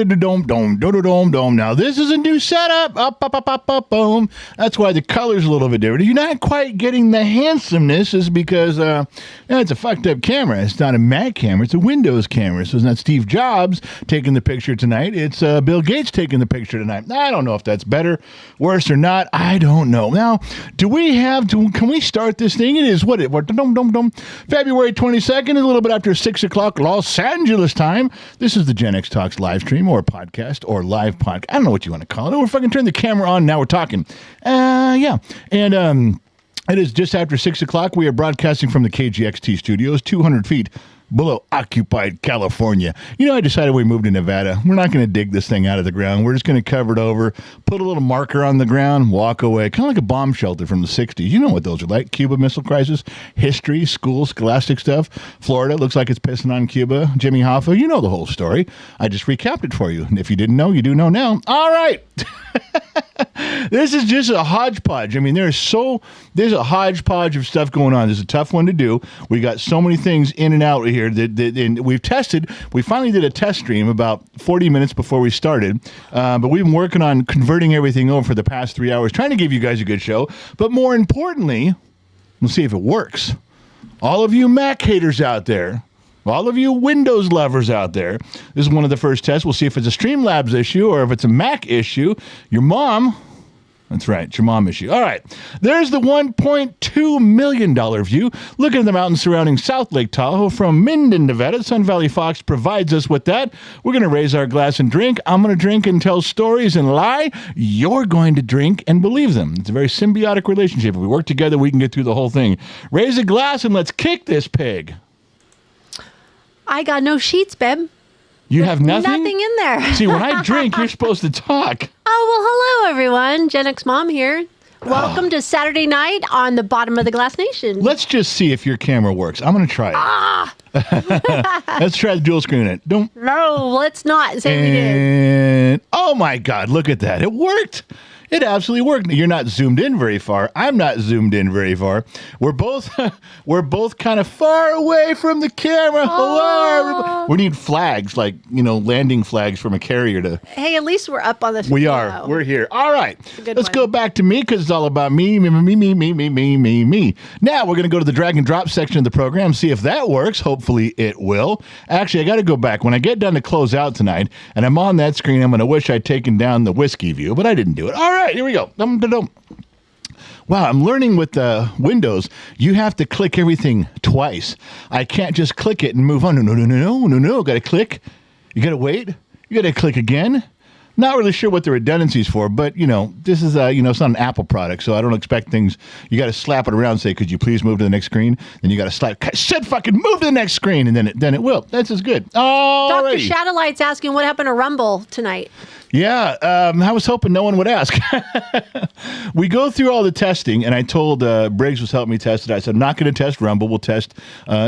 dome. Now, this is a new setup. Up, boom. That's why the color's a little bit different. If you're not quite getting the handsomeness, is because it's a fucked up camera. It's not a Mac camera. It's a Windows camera. So it's not Steve Jobs taking the picture tonight. It's Bill Gates taking the picture tonight. I don't know if that's better, worse, or not. I don't know. Now, can we start this thing? It is February 22nd, a little bit after 6 o'clock Los Angeles time. This is the Gen X Talks live stream or podcast or live podcast. I don't know what you want to call it. We're fucking turning the camera on. Now we're talking. Yeah. And it is just after 6 o'clock. We are broadcasting from the KGXT studios, 200 feet below occupied California. I decided we moved to Nevada. We're not going to dig this thing out of the ground. We're just going to cover it over, put a little marker on the ground, walk away. Kind of like a bomb shelter from the 60s. You know what those are like. Cuba Missile Crisis, history, school, scholastic stuff. Florida looks like it's pissing on Cuba. Jimmy Hoffa, you know the whole story. I just recapped it for you. And if you didn't know, you do know now. All right. This is just a hodgepodge. I mean, there's a hodgepodge of stuff going on. This is a tough one to do. We got so many things in and out here that we've tested. We finally did a test stream about 40 minutes before we started, but we've been working on converting everything over for the past 3 hours, trying to give you guys a good show. But more importantly, we'll see if it works. All of you Mac haters out there, all of you Windows lovers out there, this is one of the first tests. We'll see if it's a Streamlabs issue or if it's a Mac issue. Your mom, that's right, it's your mom issue. All right, there's the $1.2 million view. Looking at the mountains surrounding South Lake Tahoe from Minden, Nevada. Sun Valley Fox provides us with that. We're going to raise our glass and drink. I'm going to drink and tell stories and lie. You're going to drink and believe them. It's a very symbiotic relationship. If we work together, we can get through the whole thing. Raise a glass and let's kick this pig. I got no sheets, babe. You have nothing? Nothing in there. See, when I drink, you're supposed to talk. Oh, well, hello, everyone. Gen X Mom here. Welcome to Saturday night on the Bottom of the Glass Nation. Let's just see if your camera works. I'm going to try it. Let's try the dual screen it. Don't. No, let's not. Say we did. Oh, my God. Look at that. It worked. It absolutely worked. You're not zoomed in very far. I'm not zoomed in very far. We're both kind of far away from the camera. Hello. We need flags, like, landing flags from a carrier to. Hey, at least we're up on the. We are. We're here. All right. Let's go back to me because it's all about me. Now we're going to go to the drag and drop section of the program, see if that works. Hopefully it will. Actually, I got to go back. When I get done to close out tonight and I'm on that screen, I'm going to wish I'd taken down the whiskey view, but I didn't do it. All right. Here we go. Wow, I'm learning with Windows, you have to click everything twice. I can't just click it and move on. No. Got to click. You got to wait. You got to click again. Not really sure what the redundancy is for, but, this is, it's not an Apple product, so I don't expect things. You got to slap it around and say, could you please move to the next screen? Then you got to slap, said fucking move to the next screen, and then it will. That's as good. Dr. Shadowlight's asking what happened to Rumble tonight. Yeah, I was hoping no one would ask. We go through all the testing, and I told Briggs was helping me test it. I said, I'm not going to test Rumble. We'll test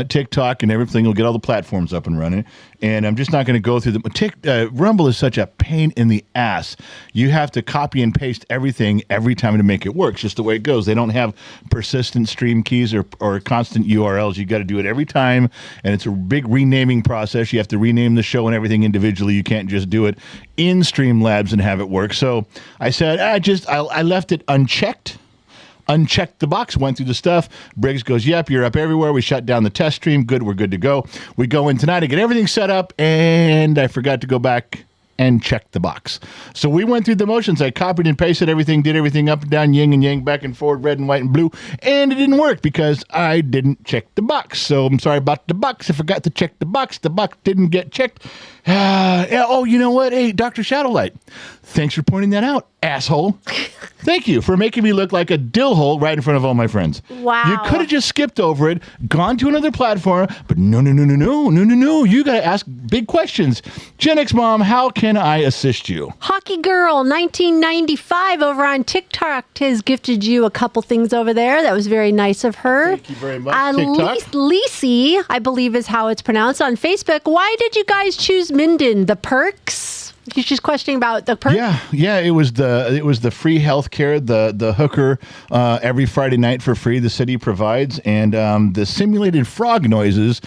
TikTok and everything. We'll get all the platforms up and running. And I'm just not going to go through them. Rumble is such a pain in the ass. You have to copy and paste everything every time to make it work. It's just the way it goes. They don't have persistent stream keys or constant URLs. You got to do it every time, and it's a big renaming process. You have to rename the show and everything individually. You can't just do it in Streamlabs and have it work. So I said, I left it unchecked. Unchecked the box, went through the stuff. Briggs goes, yep, you're up everywhere. We shut down the test stream. Good, we're good to go. We go in tonight to get everything set up, and I forgot to go back and check the box. So we went through the motions. I copied and pasted everything, did everything up and down, yin and yang, back and forward, red and white and blue, and it didn't work because I didn't check the box. So I'm sorry about the box. I forgot to check the box. The box didn't get checked. Oh, you know what? Hey, Dr. Shadowlight, thanks for pointing that out, asshole. Thank you for making me look like a dill hole right in front of all my friends. Wow. You could have just skipped over it, gone to another platform, but no. You got to ask big questions. Gen X Mom, how can I assist you? Hockey Girl 1995 over on TikTok has gifted you a couple things over there. That was very nice of her. Thank you very much, TikTok. Lisi, I believe is how it's pronounced on Facebook. Why did you guys choose Minden? The perks? She's questioning about the perk. Yeah. It was the free health care, the hooker every Friday night for free the city provides, and the simulated frog noises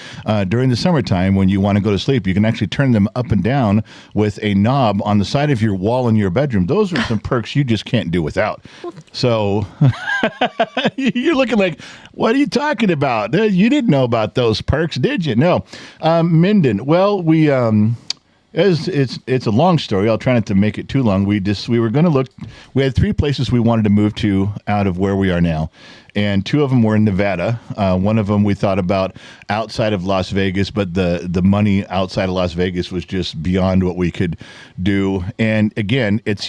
during the summertime when you want to go to sleep. You can actually turn them up and down with a knob on the side of your wall in your bedroom. Those are some perks you just can't do without. So you're looking like, what are you talking about? You didn't know about those perks, did you? No. Minden. Well, we. It's a long story. I'll try not to make it too long. We were going to look. We had 3 places we wanted to move to out of where we are now, and 2 of them were in Nevada. One of them we thought about outside of Las Vegas, but the money outside of Las Vegas was just beyond what we could do. And again, it's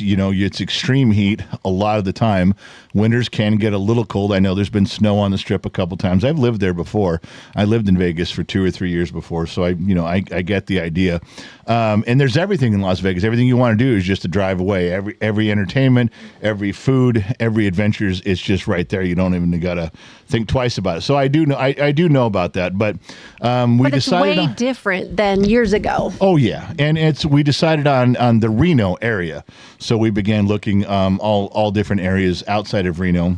extreme heat a lot of the time. Winters can get a little cold. I know there's been snow on the Strip a couple times. I've lived there before. I lived in Vegas for 2 or 3 years before, so I get the idea. And there's everything in Las Vegas. Everything you want to do is just to drive away. Every entertainment, every food, every adventures, it's just right there. You don't even gotta think twice about it. So I do know about that. But we decided it's way different than years ago. Oh yeah, and we decided on the Reno area. So we began looking all different areas outside of Reno.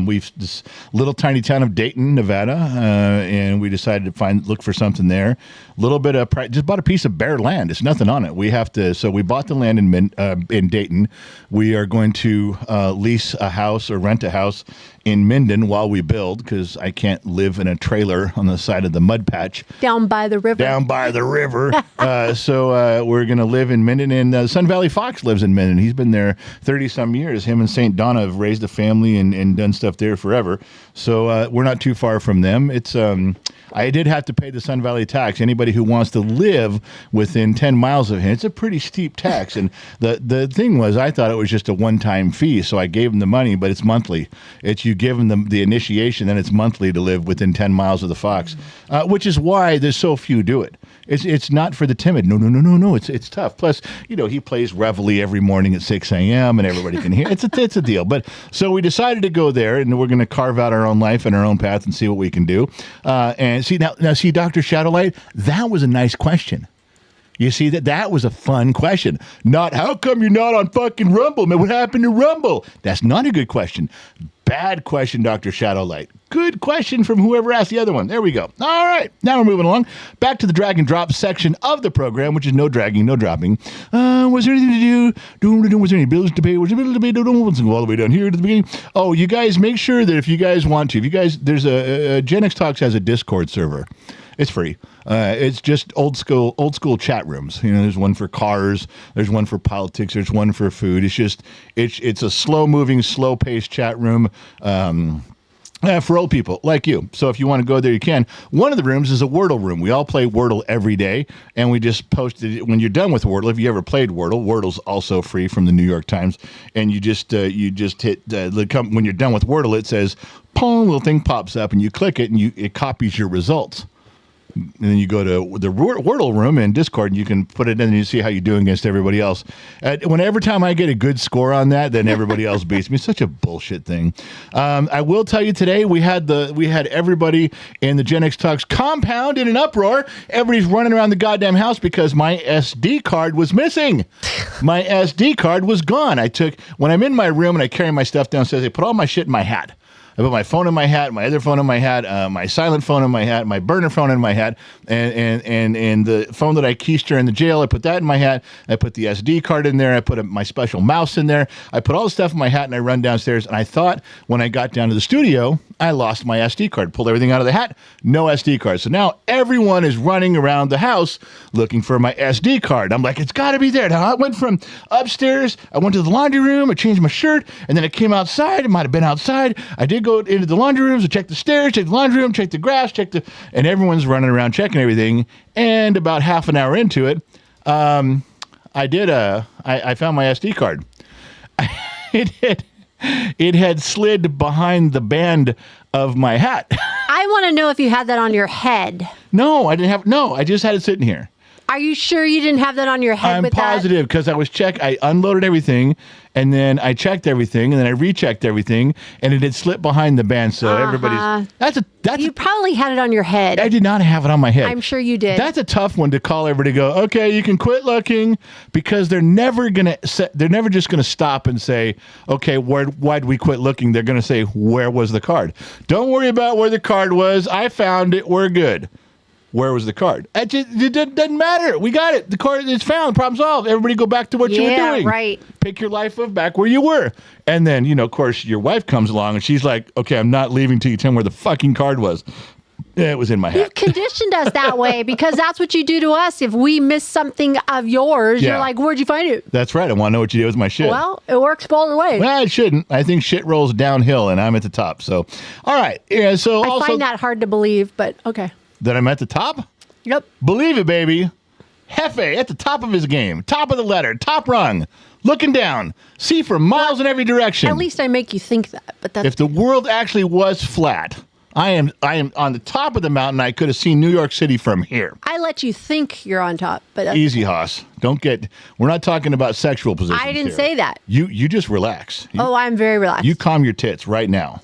We've this little tiny town of Dayton, Nevada, and we decided to look for something there. A little bit of just bought a piece of bare land. It's nothing on it. So we bought the land in Dayton. We are going to lease a house or rent a house in Minden while we build, because I can't live in a trailer on the side of the mud patch. Down by the river. So we're going to live in Minden, and Sun Valley Fox lives in Minden. He's been there 30-some years. Him and St. Donna have raised a family and done stuff there forever. So we're not too far from them. It's I did have to pay the Sun Valley tax. Anybody who wants to live within 10 miles of him, it's a pretty steep tax. And the thing was, I thought it was just a one-time fee, so I gave him the money, but it's monthly. You give them the initiation, then it's monthly to live within 10 miles of the Fox, which is why there's so few do it. It's not for the timid. No. It's tough. Plus, he plays Reveille every morning at 6 a.m. and everybody can hear. It's a deal. But so we decided to go there, and we're going to carve out our own life and our own path and see what we can do. And see now, Dr. Shadowlight, that was a nice question. You see, that was a fun question. Not, how come you're not on fucking Rumble, man? What happened to Rumble? That's not a good question. Bad question, Dr. Shadowlight. Good question from whoever asked the other one. There we go. All right. Now we're moving along. Back to the drag and drop section of the program, which is no dragging, no dropping. Was there anything to do? Was there any bills to pay? Was there bills to pay? All the way down here to the beginning. Oh, you guys make sure that if you guys want to, there's a Gen X Talks has a Discord server. It's free. It's just old school chat rooms. There's one for cars. There's one for politics. There's one for food. It's a slow moving, slow paced chat room. For old people like you. So if you want to go there, you can. One of the rooms is a Wordle room. We all play Wordle every day, and we just posted it. When you're done with Wordle, if you ever played Wordle, Wordle's also free from the New York Times, and you just hit when you're done with Wordle, it says, "Pong," little thing pops up, and you click it, and it copies your results. And then you go to the Wordle room in Discord, and you can put it in, and you see how you do against everybody else. Every time I get a good score on that, then everybody else beats me. It's such a bullshit thing. I will tell you today, we had everybody in the Gen X Talks compound in an uproar. Everybody's running around the goddamn house because my SD card was missing. My SD card was gone. When I'm in my room and I carry my stuff downstairs, I put all my shit in my hat. I put my phone in my hat, my other phone in my hat, my silent phone in my hat, my burner phone in my hat, and the phone that I keysed in the jail, I put that in my hat. I put the SD card in there. I put my special mouse in there. I put all the stuff in my hat, and I run downstairs. And I thought when I got down to the studio, I lost my SD card. Pulled everything out of the hat, no SD card. So now everyone is running around the house looking for my SD card. I'm like, it's got to be there. Now I went from upstairs, I went to the laundry room, I changed my shirt, and then I came outside. It might have been outside. I did go into the laundry rooms, I checked the stairs, checked the laundry room, checked the grass, and everyone's running around checking everything. And about half an hour into it, I found my SD card. It had slid behind the band of my hat. I want to know if you had that on your head. No, I didn't have. No, I just had it sitting here. Are you sure you didn't have that on your head? I'm positive because I unloaded everything, and then I checked everything, and then I rechecked everything, and it had slipped behind the band. So everybody's You probably had it on your head. I did not have it on my head. I'm sure you did. That's a tough one to call everybody to go, okay, you can quit looking, because they're never just gonna stop and say, okay, why'd we quit looking? They're gonna say, where was the card? Don't worry about where the card was. I found it. We're good. Where was the card? It doesn't matter. We got it. The card is found. Problem solved. Everybody go back to what you were doing. Yeah, right. Pick your life up back where you were. And then, of course, your wife comes along and she's like, okay, I'm not leaving till you tell me where the fucking card was. It was in my hat. You've conditioned us that way because that's what you do to us. If we miss something of yours, you're like, where'd you find it? That's right. I want to know what you did with my shit. Well, it works both ways. Well, it shouldn't. I think shit rolls downhill and I'm at the top. So, all right. Yeah. So I find that hard to believe, but okay. That I'm at the top? Yep. Believe it, baby. Hefe at the top of his game. Top of the ladder. Top rung. Looking down. See for miles in every direction. At least I make you think that. But that's if the world actually was flat, I am on the top of the mountain. I could have seen New York City from here. I let you think you're on top, but that's easy, Haas. We're not talking about sexual positions. I didn't say that. You just relax. I'm very relaxed. You calm your tits right now.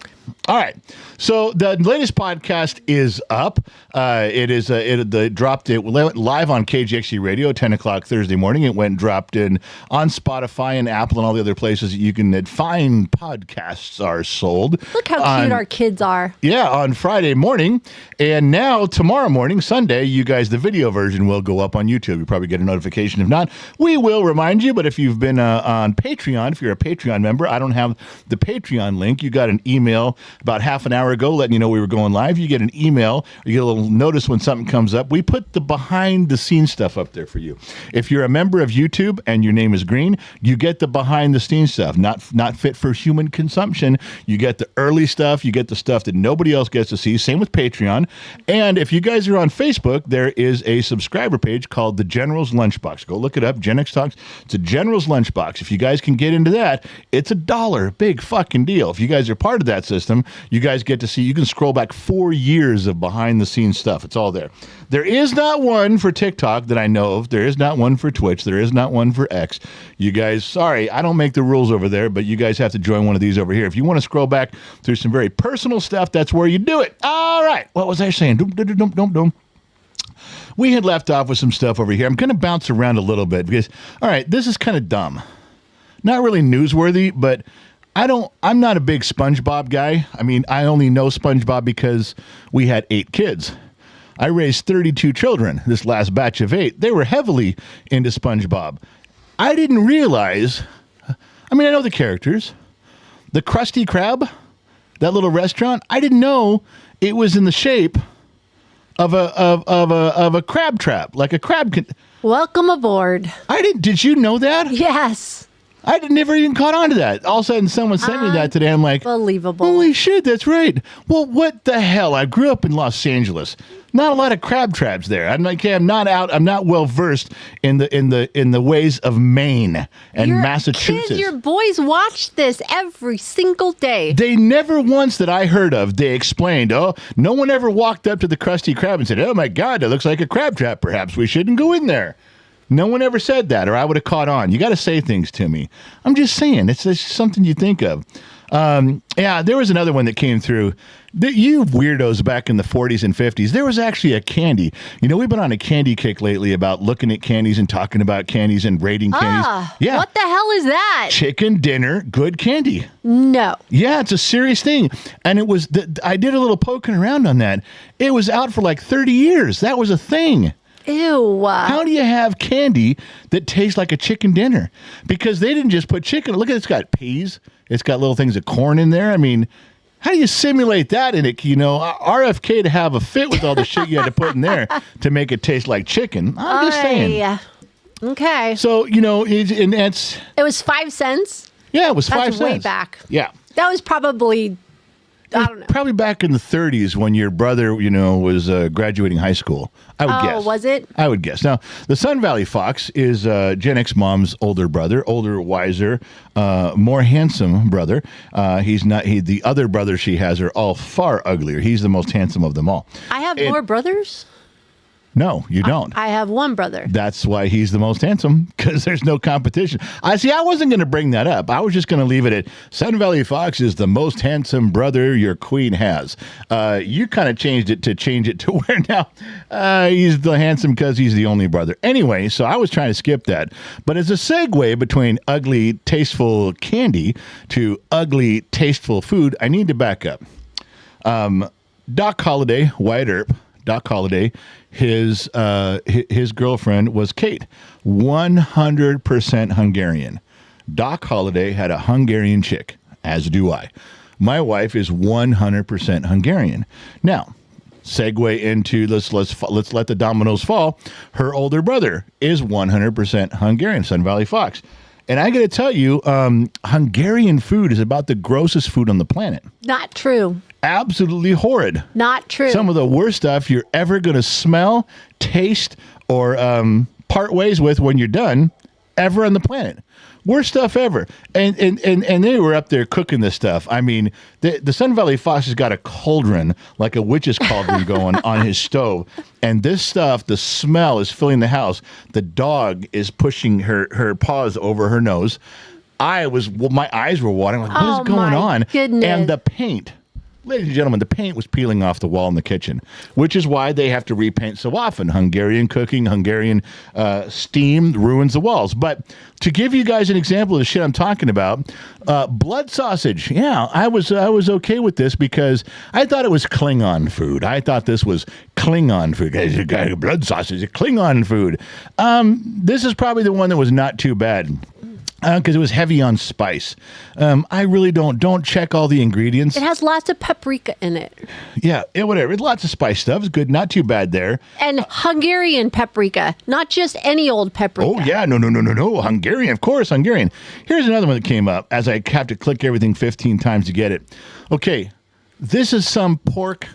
All right. So the latest podcast is up. It dropped. It went live on KGXC Radio 10 o'clock Thursday morning. It went dropped in on Spotify and Apple and all the other places that you can find podcasts are sold. Look how cute our kids are. Yeah, on Friday morning. And now tomorrow morning, Sunday, you guys, the video version will go up on YouTube. You probably get a notification. If not, we will remind you. But if you've been on Patreon, if you're a Patreon member, I don't have the Patreon link. You got an email about half an hour ago letting you know we were going live. You get an email, you get a little notice when something comes up. We put the behind the scenes stuff up there for you. If you're a member of YouTube and your name is green, you get the behind the scenes stuff, not fit for human consumption. You get the early stuff, you get the stuff that nobody else gets to see. Same with Patreon. And if you guys are on Facebook, there is a subscriber page called The General's Lunchbox. Go look it up, Gen X Talks. It's a General's Lunchbox. If you guys can get into that, it's $1. Big fucking deal. If you guys are part of that system, you guys get to see, you can scroll back 4 years of behind the scenes stuff. It's all there. There is not one for TikTok that I know of. There is not one for Twitch. There is not one for X. You guys, sorry, I don't make the rules over there, but you guys have to join one of these over here. If you want to scroll back through some very personal stuff, that's where you do it. All right. What was I saying? We had left off with some stuff over here. I'm going to bounce around a little bit because, all right, this is kind of dumb. Not really newsworthy, but I'm not a big SpongeBob guy. I mean, I only know SpongeBob because we had 8 kids. I raised 32 children, this last batch of 8. They were heavily into SpongeBob. I didn't realize, I know the characters. The Krusty Krab, that little restaurant, I didn't know it was in the shape of a crab trap, like a crab. Welcome aboard. Did you know that? Yes. I never even caught on to that. All of a sudden, someone sent me that today. I'm like, unbelievable. Holy shit, that's right. Well, what the hell? I grew up in Los Angeles. Not a lot of crab traps there. I'm like, I'm not well versed in the ways of Maine and Massachusetts. Kids, your boys watch this every single day. They never once that I heard of, they explained, no one ever walked up to the Krusty Krab and said, oh my God, that looks like a crab trap. Perhaps we shouldn't go in there. No one ever said that, or I would have caught on. You got to say things to me. I'm just saying, it's just something you think of. There was another one that came through. You weirdos back in the 40s and 50s, there was actually a candy. We've been on a candy kick lately about looking at candies and talking about candies and rating candies. Yeah. What the hell is that? Chicken dinner, good candy. No. Yeah, it's a serious thing. And it was, I did a little poking around on that. It was out for like 30 years. That was a thing. Ew. How do you have candy that tastes like a chicken dinner? Because they didn't just put chicken. Look at it. It's got peas. It's got little things of corn in there. I mean, how do you simulate that in it? RFK to have a fit with all the shit you had to put in there to make it taste like chicken. I'm just saying. Okay. So, and that's... It was 5 cents? Yeah, it was 5 cents. That's way back. Yeah. That was probably... I don't know. Probably back in the 30s when your brother, was graduating high school. I would guess. Oh, was it? I would guess. Now, the Sun Valley Fox is Gen X mom's older brother, older, wiser, more handsome brother. He's not. The other brothers she has are all far uglier. He's the most handsome of them all. I have more brothers? No, you don't. I have one brother. That's why he's the most handsome, because there's no competition. I wasn't going to bring that up. I was just going to leave it at Sun Valley Fox is the most handsome brother your queen has. You kind of changed it to where now he's the handsome because he's the only brother. Anyway, so I was trying to skip that. But as a segue between ugly, tasteful candy to ugly, tasteful food, I need to back up. Doc Holliday, Wyatt Earp, Doc Holliday, his girlfriend was Kate, 100% Hungarian. Doc Holliday had a Hungarian chick, as do I. My wife is 100% Hungarian. Now, segue into let's let the dominoes fall. Her older brother is 100% Hungarian, Sun Valley Fox. And I got to tell you, Hungarian food is about the grossest food on the planet. Not true. Absolutely horrid. Not true. Some of the worst stuff you're ever going to smell, taste, or part ways with when you're done ever on the planet. Worst stuff ever. And they were up there cooking this stuff. I mean, the Sun Valley Fox has got a cauldron, like a witch's cauldron going on his stove. And this stuff, the smell is filling the house. The dog is pushing her paws over her nose. My eyes were watering. Like, what is going on? Goodness. And the paint. Ladies and gentlemen, the paint was peeling off the wall in the kitchen, which is why they have to repaint so often. Hungarian cooking, Hungarian steam ruins the walls. But to give you guys an example of the shit I'm talking about, blood sausage. Yeah, I was okay with this because I thought it was Klingon food. I thought this was Klingon food. Blood sausage, Klingon food. This is probably the one that was not too bad. Because it was heavy on spice. I really don't check all the ingredients. It has lots of paprika in it. Yeah, whatever. It's lots of spice stuff. It's good. Not too bad there. And Hungarian paprika, not just any old paprika. Oh, yeah. No. Hungarian. Of course, Hungarian. Here's another one that came up as I have to click everything 15 times to get it. Okay, this is some pork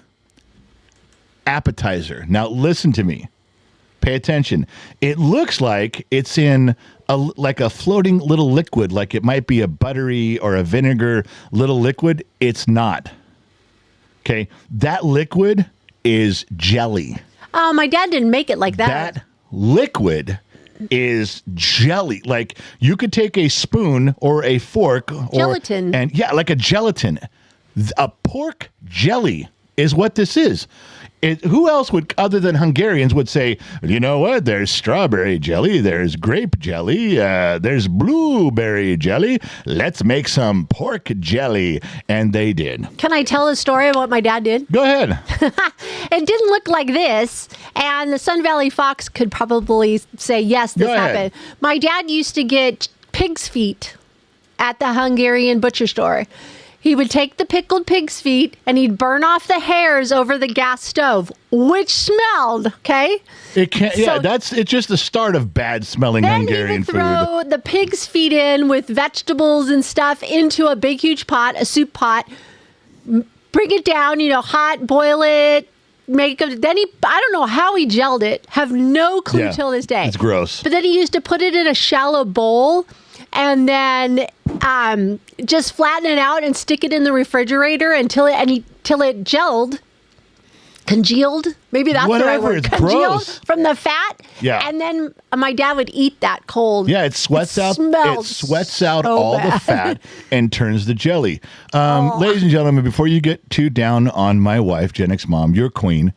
appetizer. Now, listen to me. Pay attention. It looks like it's in like a floating little liquid, like it might be a buttery or a vinegar little liquid. It's not. Okay, that liquid is jelly. Oh, my dad didn't make it like that. That liquid is jelly. Like you could take a spoon or a fork. Gelatin. Like a gelatin. A pork jelly is what this is. Who else would, other than Hungarians, would say, you know what, there's strawberry jelly, there's grape jelly, there's blueberry jelly, let's make some pork jelly. And they did. Can I tell a story of what my dad did? Go ahead. It didn't look like this, and the Sun Valley Fox could probably say, yes, this happened. My dad used to get pig's feet at the Hungarian butcher store. He would take the pickled pig's feet and he'd burn off the hairs over the gas stove, which smelled, okay? It can't. It's just the start of bad smelling Hungarian food. Then he would throw the pig's feet in with vegetables and stuff into a big, huge pot, a soup pot, bring it down, hot, boil it, make it. Then I don't know how he gelled it. Have no clue till this day. It's gross. But then he used to put it in a shallow bowl and then just flatten it out and stick it in the refrigerator until it gelled, congealed. Maybe that's the right word. It's congealed gross. From the fat. Yeah. And then my dad would eat that cold. Yeah, it sweats out so all bad. the fat and turns the jelly. Ladies and gentlemen, before you get too down on my wife, Gen X mom, your queen,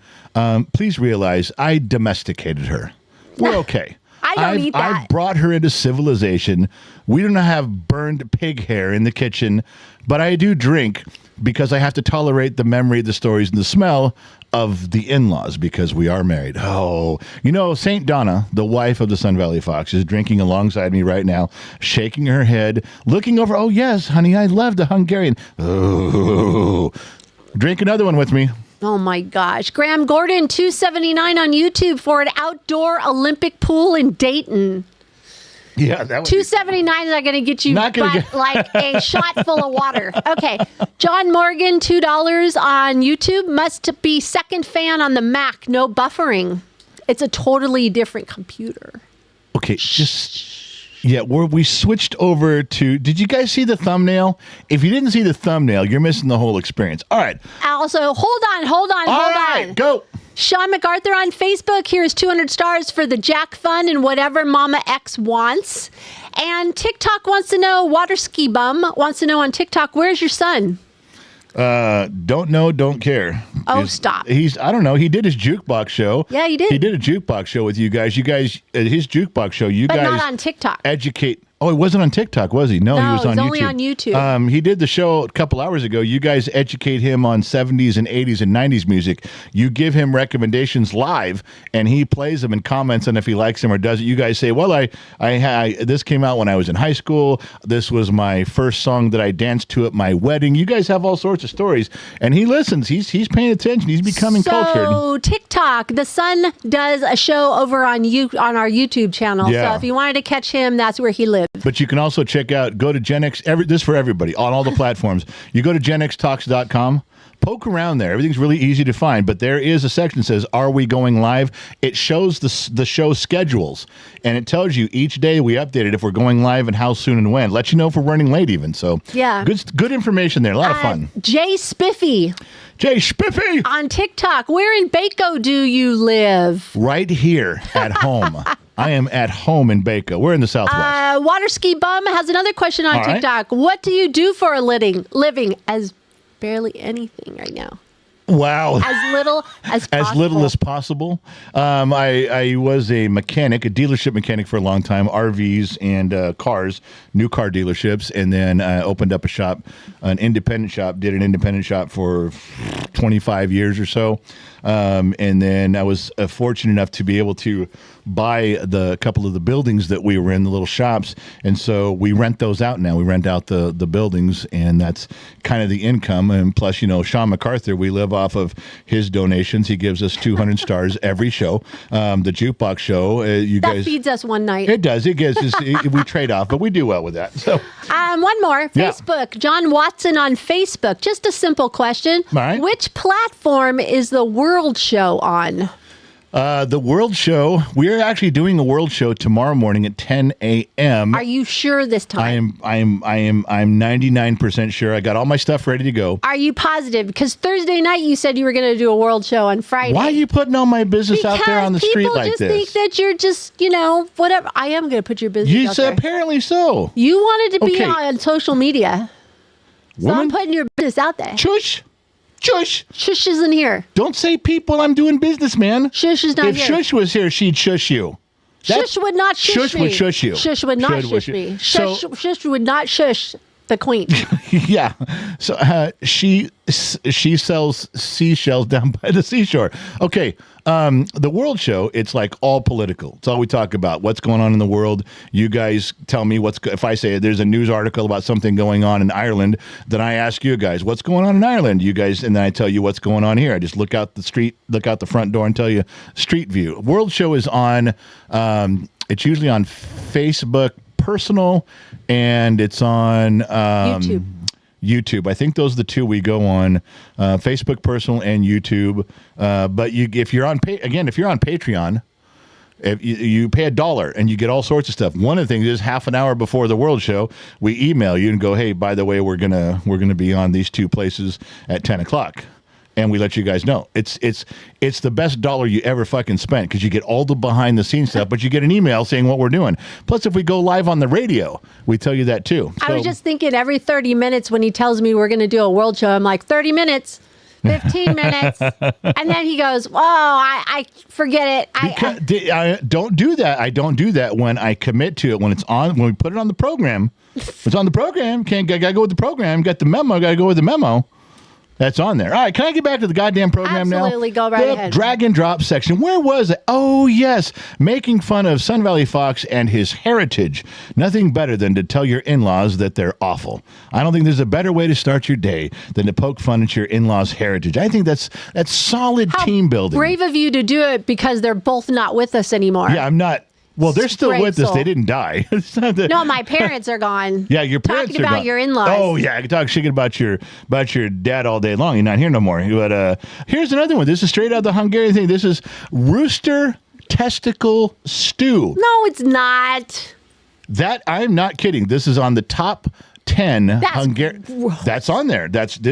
please realize I domesticated her. We're okay. I don't eat that. I've brought her into civilization. We don't have burned pig hair in the kitchen, but I do drink because I have to tolerate the memory, the stories, and the smell of the in-laws because we are married. Oh, St. Donna, the wife of the Sun Valley Fox, is drinking alongside me right now, shaking her head, looking over. Oh, yes, honey, I love the Hungarian. Oh, drink another one with me. Oh my gosh. Graham Gordon, $2.79 on YouTube for an outdoor Olympic pool in Dayton. Yeah, that was $2.79 is not going to get you like a shot full of water. Okay. John Morgan, $2 on YouTube. Must be second fan on the Mac. No buffering. It's a totally different computer. Okay, just Yeah, we switched over to. Did you guys see the thumbnail? If you didn't see the thumbnail, you're missing the whole experience. All right. Also, hold on. Go. Sean MacArthur on Facebook. Here's 200 stars for the Jack Fun and whatever Mama X wants. And TikTok wants to know, Water Ski Bum wants to know on TikTok, where's your son? Don't know, don't care. Oh, stop. I don't know. He did his jukebox show. Yeah, he did. He did a jukebox show with you guys. His jukebox show, but not on TikTok. Educate. Oh, he wasn't on TikTok, was he? No, he was on YouTube. only on YouTube. He did the show a couple hours ago. You guys educate him on 70s and 80s and 90s music. You give him recommendations live, and he plays them and comments on if he likes them or doesn't. You guys say, well, this came out when I was in high school. This was my first song that I danced to at my wedding. You guys have all sorts of stories, and he listens. He's paying attention. He's becoming cultured. So TikTok, the son does a show over on our YouTube channel. Yeah. So if you wanted to catch him, that's where he lives. But you can also go to Gen X, this for everybody, on all the platforms. You go to genxtalks.com, poke around there. Everything's really easy to find, but there is a section that says, are we going live? It shows the show schedules, and it tells you each day we update it if we're going live and how soon and when. Let you know if we're running late even. So yeah, good information there. A lot of fun. Jay Spiffy on TikTok. Where in Baco do you live? Right here at home. I am at home in Baco. We're in the Southwest. Water Ski Bum has another question on TikTok. Right. What do you do for a living? As barely anything right now. Wow. As little as possible. As little as possible. I was a dealership mechanic for a long time, RVs and cars, new car dealerships, and then opened up an independent shop for 25 years or so. And then I was fortunate enough to be able to buy a couple of the buildings that we were in, the little shops. And so we rent those out now. We rent out the buildings, and that's kind of the income. And plus, Sean MacArthur, we live off of his donations. He gives us 200 stars every show. The jukebox show, that feeds us one night. It does. It gives us, we trade off, but we do well with that. So, one more. Facebook. Yeah. John Watson on Facebook. Just a simple question. All right. Which platform is the World Show on? The World Show, we're actually doing a World Show tomorrow morning at 10 a.m. Are you sure this time? I'm 99% sure. I got all my stuff ready to go. Are you positive? Because Thursday night you said you were going to do a World Show on Friday. Why are you putting all my business out there on the street like this? People just think that you're just, whatever. I am going to put your business out there. Apparently so. You wanted to be on social media. So I'm putting your business out there. Shush. Shush. Shush isn't here. Don't say people. I'm doing business, man. Shush is not here. If Shush was here, she'd shush you. Shush would not shush me. Shush would shush you. Shush would not shush me. Shush would not shush the queen. Yeah. So she sells seashells down by the seashore. Okay. The World Show, it's like all political. It's all we talk about. What's going on in the world. You guys tell me if I say there's a news article about something going on in Ireland, then I ask you guys, what's going on in Ireland? You guys, and then I tell you what's going on here. I just look out the front door and tell you street view. World Show is on, it's usually on Facebook personal, and it's on YouTube. I think those are the two we go on, Facebook personal and YouTube. But if you're on Patreon, if you pay $1 and you get all sorts of stuff. One of the things is half an hour before the World Show, we email you and go, hey, by the way, we're gonna be on these two places at 10 o'clock. And we let you guys know. It's the best dollar you ever fucking spent, because you get all the behind the scenes stuff, but you get an email saying what we're doing. Plus, if we go live on the radio, we tell you that too. I was just thinking every 30 minutes when he tells me we're going to do a World Show, I'm like, 30 minutes, 15 minutes. And then he goes, oh, I forget it. I don't do that. I don't do that when I commit to it. When we put it on the program, it's on the program. Gotta go with the program. Got the memo. Gotta go with the memo. That's on there. All right, can I get back to the goddamn program now? Absolutely, go right ahead. Drag and drop section. Where was it? Oh, yes. Making fun of Sun Valley Fox and his heritage. Nothing better than to tell your in-laws that they're awful. I don't think there's a better way to start your day than to poke fun at your in-laws' heritage. I think that's solid team building. Brave of you to do it, because they're both not with us anymore. Yeah, I'm not. Well, they're still with us. They didn't die. No, my parents are gone. Yeah, your parents talking are about gone. Your in-laws. Oh, yeah. I can talk shit about your dad all day long. You're not here no more. But here's another one. This is straight out of the Hungarian thing. This is rooster testicle stew. No, it's not. That I'm not kidding. This is on the top 10 Hungarian. Gross. That's on there. I've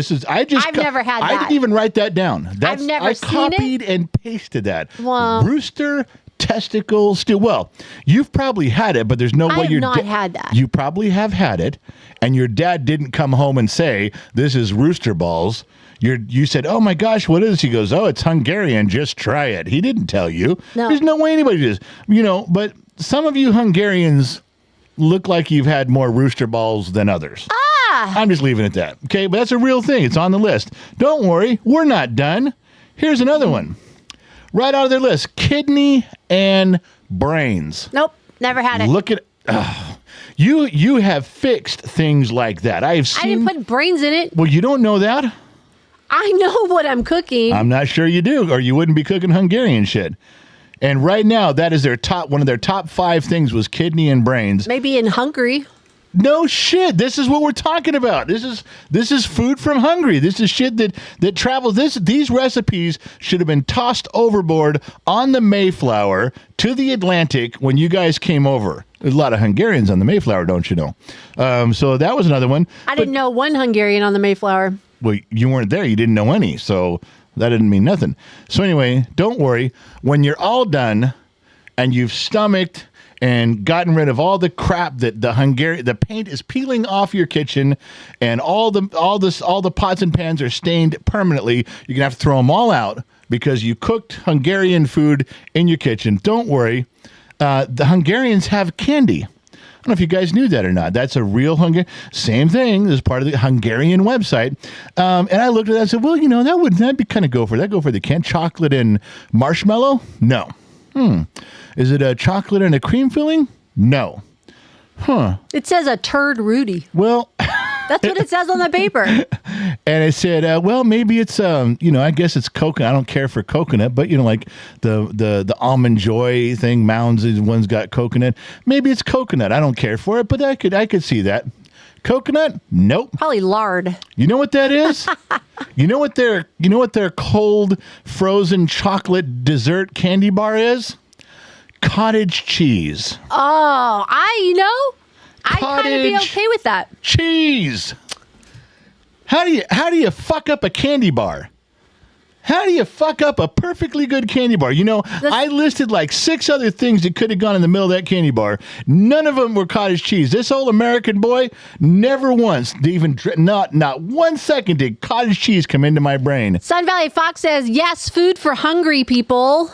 never had I that. didn't even write that down. I've never seen copied and pasted that. Wow. Rooster testicle stew. Well, you've probably had it, but there's no way I have not had that. You probably have had it, and your dad didn't come home and say, "This is rooster balls." You said, "Oh my gosh, what is this?" He goes, "Oh, it's Hungarian. Just try it." He didn't tell you. No. There's no way anybody does. But some of you Hungarians look like you've had more rooster balls than others. I'm just leaving it at that. Okay, but that's a real thing. It's on the list. Don't worry, we're not done. Here's another one. Right out of their list, kidney and brains. Nope, never had it. Look at you have fixed things like that. I didn't put brains in it. Well, you don't know that? I know what I'm cooking. I'm not sure you do, or you wouldn't be cooking Hungarian shit. And right now, that is one of their top 5 things was kidney and brains. Maybe in Hungary. No shit. This is what we're talking about. This is food from Hungary. This is shit that travels. These recipes should have been tossed overboard on the Mayflower to the Atlantic when you guys came over. There's a lot of Hungarians on the Mayflower, don't you know? So that was another one. I didn't know one Hungarian on the Mayflower. Well, you weren't there. You didn't know any. So that didn't mean nothing. So anyway, don't worry. When you're all done and you've stomached and gotten rid of all the crap that the paint is peeling off your kitchen, and all the pots and pans are stained permanently, you're gonna have to throw them all out because you cooked Hungarian food in your kitchen. Don't worry, the Hungarians have candy. I don't know if you guys knew that or not. That's a real Hungarian. Same thing. This is part of the Hungarian website. And I looked at that and said, well, that'd be kind of go for the can. Chocolate and marshmallow? No. Is it a chocolate and a cream filling? No. It says a turd Rudy. Well, that's what it says on the paper. And it said, well, maybe it's, I guess it's coconut. I don't care for coconut, but like the Almond Joy thing, Mounds is one's got coconut. Maybe it's coconut. I don't care for it, but I could see that. Coconut? Nope. Probably lard. You know what that is? You know what their cold frozen chocolate dessert candy bar is? Cottage cheese. Oh, I'd kind of be okay with that. Cheese. How do you fuck up a candy bar? How do you fuck up a perfectly good candy bar? I listed like 6 other things that could have gone in the middle of that candy bar. None of them were cottage cheese. This old American boy never once, not 1 second did cottage cheese come into my brain. Sun Valley Fox says, yes, food for hungry people.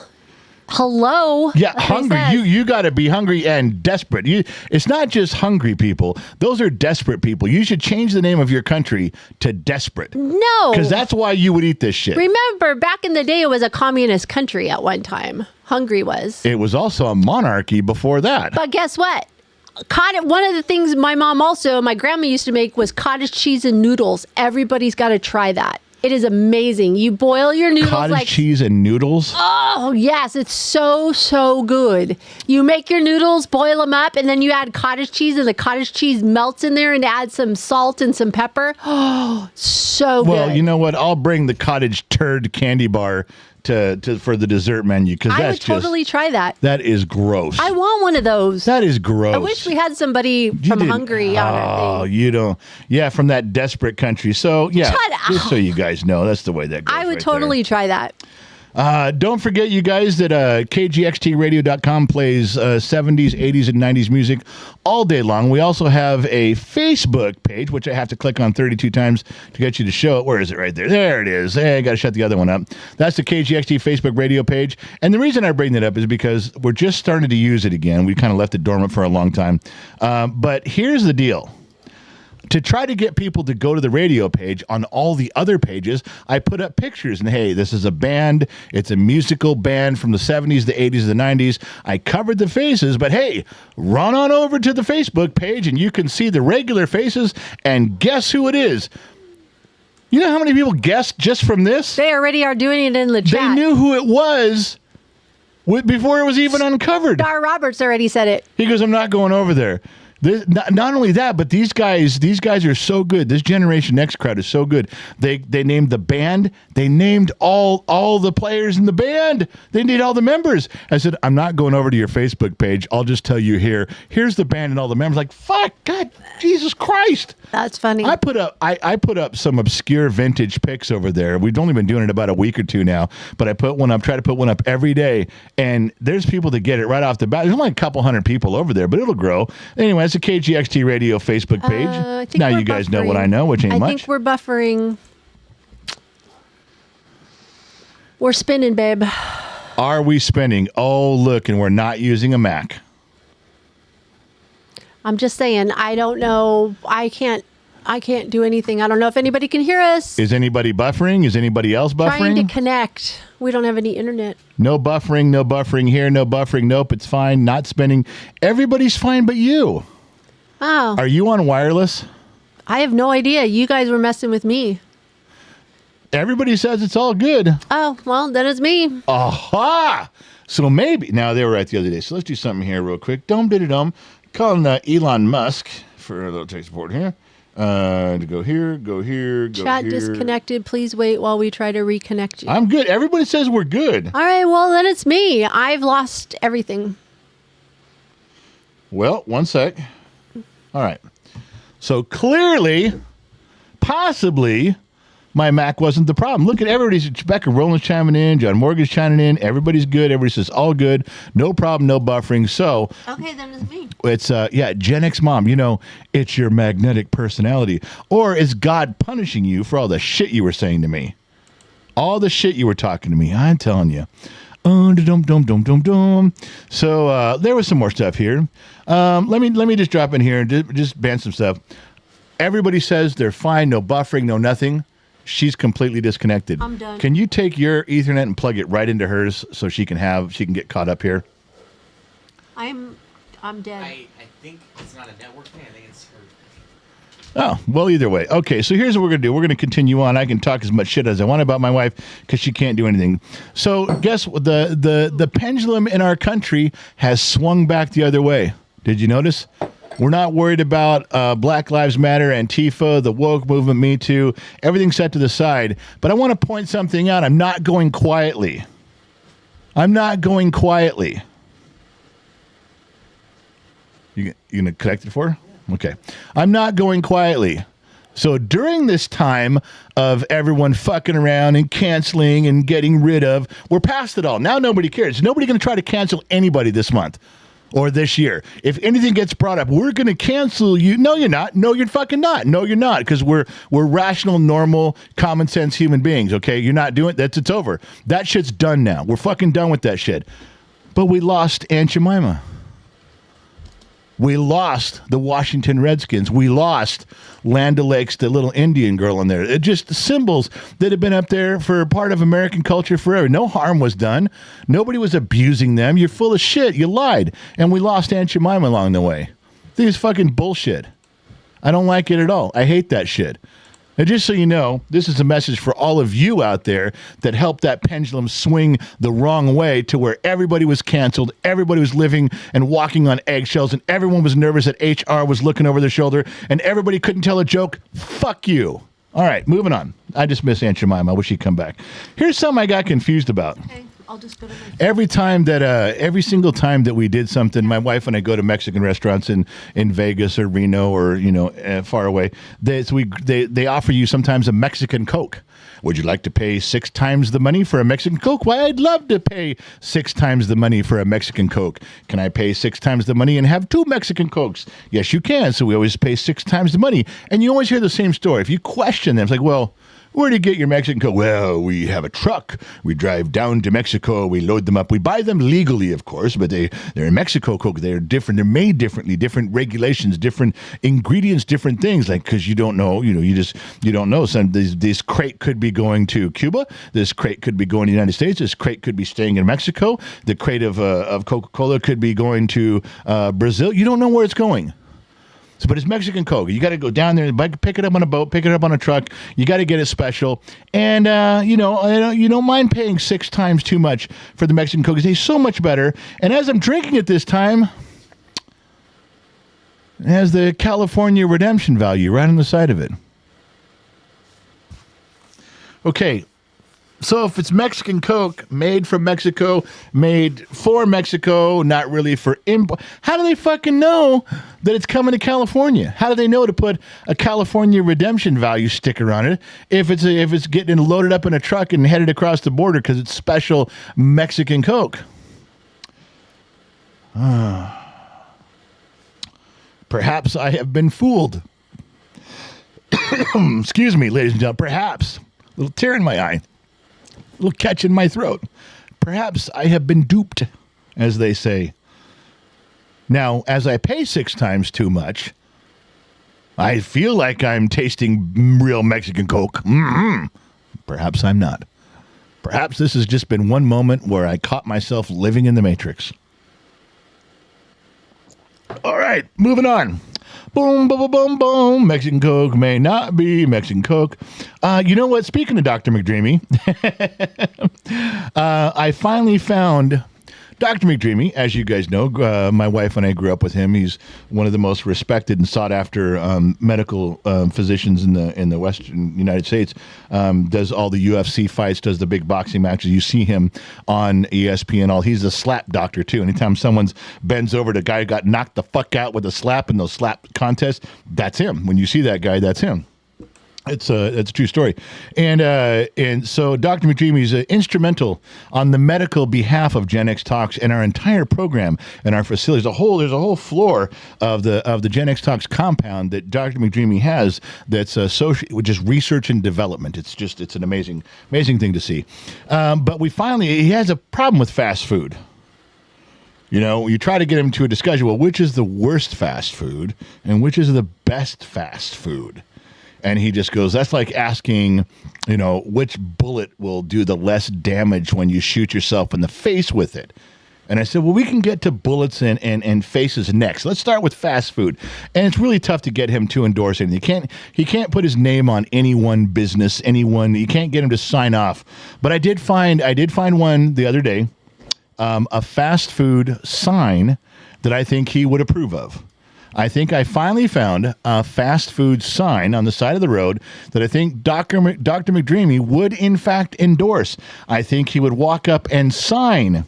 Hello. Yeah, hungry. You got to be hungry and desperate. It's not just hungry people. Those are desperate people. You should change the name of your country to desperate. No. Because that's why you would eat this shit. Remember, back in the day, it was a communist country at one time. Hungary was. It was also a monarchy before that. But guess what? One of the things my grandma used to make was cottage cheese and noodles. Everybody's got to try that. It is amazing. You boil your noodles cottage cheese and noodles? Oh, yes. It's so, so good. You make your noodles, boil them up, and then you add cottage cheese, and the cottage cheese melts in there and add some salt and some pepper. Oh, so good. Well, you know what? I'll bring the cottage turd candy bar for the dessert menu, because I would totally try that. That is gross. I want one of those. That is gross. I wish we had somebody from Hungary on our thing. Oh, you don't. Yeah, from that desperate country. So, yeah, just so you guys know, that's the way that goes. I would totally try that. Don't forget, you guys, that KGXTradio.com plays 70s, 80s, and 90s music all day long. We also have a Facebook page, which I have to click on 32 times to get you to show it. Where is it? Right there. There it is. Hey, I got to shut the other one up. That's the KGXT Facebook radio page. And the reason I bring that up is because we're just starting to use it again. We kind of left it dormant for a long time. But here's the deal. To try to get people to go to the radio page on all the other pages, I put up pictures and, hey, this is a band. It's a musical band from the 70s, the 80s, the 90s. I covered the faces, but hey, run on over to the Facebook page and you can see the regular faces, and guess who it is? You know how many people guessed just from this? They already are doing it in the chat. They knew who it was before it was even uncovered. Dar Roberts already said it. He goes, I'm not going over there. Not only that, but these guys are so good. This Generation X crowd is so good. They named the band. They named all the players in the band. They named all the members. I said, I'm not going over to your Facebook page. I'll just tell you here. Here's the band and all the members. Like, fuck, God, Jesus Christ. That's funny. I put up some obscure vintage pics over there. We've only been doing it about a week or two now, but I put one up. Try to put one up every day, and there's people that get it right off the bat. There's only a couple hundred people over there, but it'll grow. Anyway, it's a KGXT Radio Facebook page. Now you guys know what I know, which ain't much. I think we're buffering. We're spinning, babe. Are we spinning? Oh, look, and we're not using a Mac. I'm just saying, I don't know. I can't do anything. I don't know if anybody can hear us. Is anybody buffering? Is anybody else buffering? Trying to connect. We don't have any internet. No buffering here, no buffering. Nope, it's fine. Not spinning. Everybody's fine but you. Oh. Are you on wireless? I have no idea. You guys were messing with me. Everybody says it's all good. Oh, well, then it's me. Aha! So maybe. Now, they were right the other day. So let's do something here real quick. Dum-diddy-dum. Calling Elon Musk for a little tech support here. To go here, go here, go Chat here. disconnected. Please wait while we try to reconnect you. I'm good. Everybody says we're good. All right, well, then it's me. I've lost everything. Well, one sec. All right. So clearly, possibly, my Mac wasn't the problem. Look at everybody's. Becca Rowland's chiming in. John Morgan's chiming in. Everybody's good. Everybody says all good. No problem. No buffering. So. Okay, then it's me. It's, Gen X mom. You know, it's your magnetic personality. Or is God punishing you for all the shit you were saying to me? All the shit you were talking to me. I'm telling you. So there was some more stuff here. Let me just drop in here and just ban some stuff. Everybody says they're fine. No buffering. No nothing. She's completely disconnected. I'm done. Can you take your Ethernet and plug it right into hers so she can get caught up here? I'm dead. I think it's not a network thing. I think it's her. Oh, well, either way. Okay, so here's what we're going to do. We're going to continue on. I can talk as much shit as I want about my wife because she can't do anything. So guess what? The pendulum in our country has swung back the other way. Did you notice? We're not worried about Black Lives Matter, Antifa, the woke movement, Me Too. Everything's set to the side. But I want to point something out. I'm not going quietly. You going to connect it for her? Okay. I'm not going quietly. So during this time of everyone fucking around and canceling and getting rid of, we're past it all. Now nobody cares. Nobody going to try to cancel anybody this month. Or this year. If anything gets brought up, we're going to cancel you. No, you're not. No, you're fucking not. No, you're not. Because we're rational, normal, common sense human beings, okay? You're not doing it. It's over. That shit's done now. We're fucking done with that shit. But we lost Aunt Jemima. We lost the Washington Redskins. We lost Land O'Lakes, the little Indian girl in there. It just symbols that have been up there for part of American culture forever. No harm was done. Nobody was abusing them. You're full of shit. You lied. And we lost Aunt Jemima along the way. This is fucking bullshit. I don't like it at all. I hate that shit. And just so you know, this is a message for all of you out there that helped that pendulum swing the wrong way to where everybody was canceled, everybody was living and walking on eggshells, and everyone was nervous that HR was looking over their shoulder, and everybody couldn't tell a joke. Fuck you. All right, moving on. I just miss Aunt Jemima. I wish she'd come back. Here's something I got confused about. Okay, I'll just go to my... Every single time that we did something, my wife and I go to Mexican restaurants in Vegas or Reno or far away. They offer you sometimes a Mexican Coke. Would you like to pay 6 times the money for a Mexican Coke? Why, I'd love to pay 6 times the money for a Mexican Coke. Can I pay 6 times the money and have 2 Mexican Cokes? Yes, you can. So we always pay 6 times the money. And you always hear the same story. If you question them, it's like, well, where do you get your Mexican Coke? Well, we have a truck. We drive down to Mexico. We load them up. We buy them legally, of course, but they're in Mexico Coke. They're different. They're made differently, different regulations, different ingredients, different things. Like, because you don't know, you don't know. Some this crate could be going to Cuba. This crate could be going to the United States. This crate could be staying in Mexico. The crate of Coca-Cola could be going to Brazil. You don't know where it's going. But it's Mexican Coke. You got to go down there, pick it up on a boat, pick it up on a truck. You got to get it special. And, you don't mind paying 6 times too much for the Mexican Coke. It tastes so much better. And as I'm drinking it this time, It has the California redemption value right on the side of it. Okay, so if it's Mexican Coke, made from Mexico, made for Mexico, not really for import, how do they fucking know that it's coming to California? How do they know to put a California redemption value sticker on it if it's getting loaded up in a truck and headed across the border because it's special Mexican Coke? Perhaps I have been fooled. Excuse me, ladies and gentlemen. Perhaps. A little tear in my eye. A little catch in my throat. Perhaps I have been duped, as they say. Now, as I pay 6 times too much, I feel like I'm tasting real Mexican Coke. Mm-hmm. Perhaps I'm not. Perhaps this has just been one moment where I caught myself living in the Matrix. All right, moving on. Boom, boom, boom, boom, boom. Mexican Coke may not be Mexican Coke. You know what? Speaking of Dr. McDreamy, I finally found Dr. McDreamy. As you guys know, my wife and I grew up with him. He's one of the most respected and sought-after medical physicians in the Western United States. Does all the UFC fights, does the big boxing matches. You see him on ESPN. All he's a slap doctor too. Anytime someone's bends over, the guy who got knocked the fuck out with a slap in those slap contests, that's him. When you see that guy, that's him. It's a true story, and so Dr. McDreamy is instrumental on the medical behalf of Gen X Talks and our entire program and our facilities. There's a whole floor of the Gen X Talks compound that Dr. McDreamy has that's associated with just research and development. It's an amazing thing to see. But he has a problem with fast food. You know, you try to get him to a discussion. Well, which is the worst fast food and which is the best fast food? And he just goes, that's like asking, you know, which bullet will do the less damage when you shoot yourself in the face with it. And I said, well, we can get to bullets and faces next. Let's start with fast food. And it's really tough to get him to endorse anything. He can't put his name on any one business, anyone. You can't get him to sign off. But I did find one the other day, a fast food sign that I think he would approve of. I think I finally found a fast food sign on the side of the road that I think Dr. McDreamy would, in fact, endorse. I think he would walk up and sign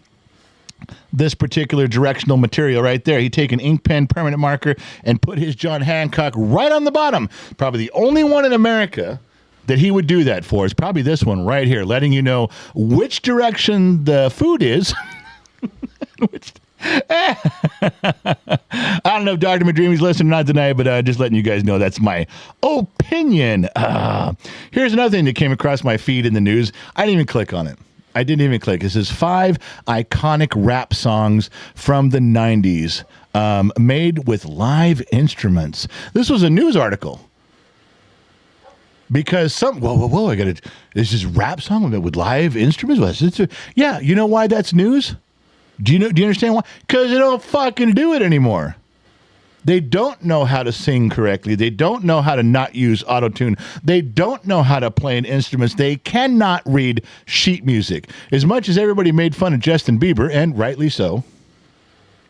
this particular directional material right there. He'd take an ink pen permanent marker and put his John Hancock right on the bottom. Probably the only one in America that he would do that for is probably this one right here, letting you know which direction the food is. I don't know if Dr. McDreamy's listening or not tonight, but just letting you guys know that's my opinion. Here's another thing that came across my feed in the news. I didn't even click on it. It says 5 iconic rap songs from the 90s made with live instruments. This was a news article. Because whoa, this is rap song with live instruments? Yeah, you know why that's news? Do you understand why? Because they don't fucking do it anymore. They don't know how to sing correctly. They don't know how to not use autotune. They don't know how to play an instruments. They cannot read sheet music. As much as everybody made fun of Justin Bieber, and rightly so,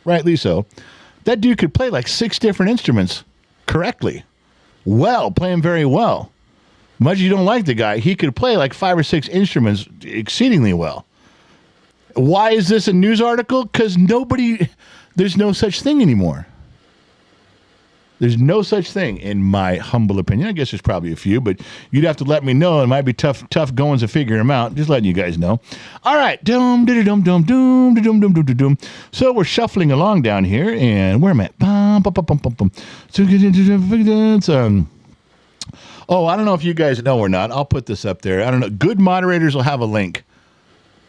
that dude could play like 6 different instruments correctly. Play them very well. Much as you don't like the guy, he could play like 5 or 6 instruments exceedingly well. Why is this a news article? Because there's no such thing anymore. There's no such thing, in my humble opinion. I guess there's probably a few, but you'd have to let me know. It might be tough goings to figure them out. Just letting you guys know. All right. So we're shuffling along down here, and where am I? I don't know if you guys know or not. I'll put this up there. I don't know. Good moderators will have a link,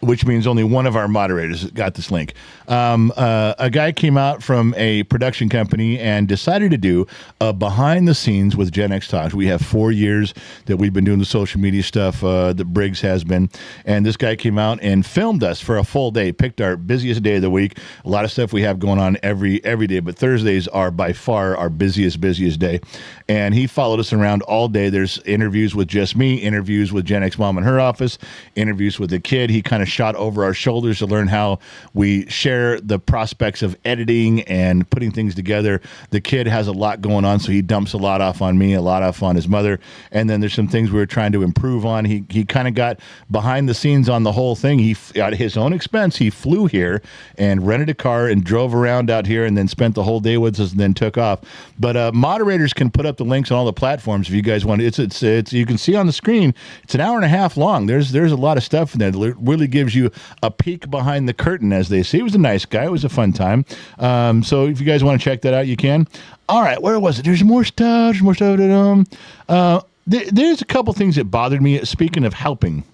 which means only one of our moderators got this link. A guy came out from a production company and decided to do a behind the scenes with Gen X Talks. We have 4 years that we've been doing the social media stuff that Briggs has been. And this guy came out and filmed us for a full day, picked our busiest day of the week. A lot of stuff we have going on every day, but Thursdays are by far our busiest day. And he followed us around all day. There's interviews with just me, interviews with Gen X Mom in her office, interviews with the kid. He kind of shot over our shoulders to learn how we share the prospects of editing and putting things together. The kid has a lot going on, so he dumps a lot off on me, a lot off on his mother. And then there's some things we were trying to improve on. He kind of got behind the scenes on the whole thing. He, at his own expense, he flew here and rented a car and drove around out here and then spent the whole day with us and then took off. But moderators can put up the links on all the platforms if you guys want. It's you can see on the screen, it's an hour and a half long. There's a lot of stuff in there that really gives you a peek behind the curtain, as they say. He was a nice guy. It was a fun time. So if you guys want to check that out, you can. All right, where was it? There's more stuff. There's a couple things that bothered me. Speaking of helping.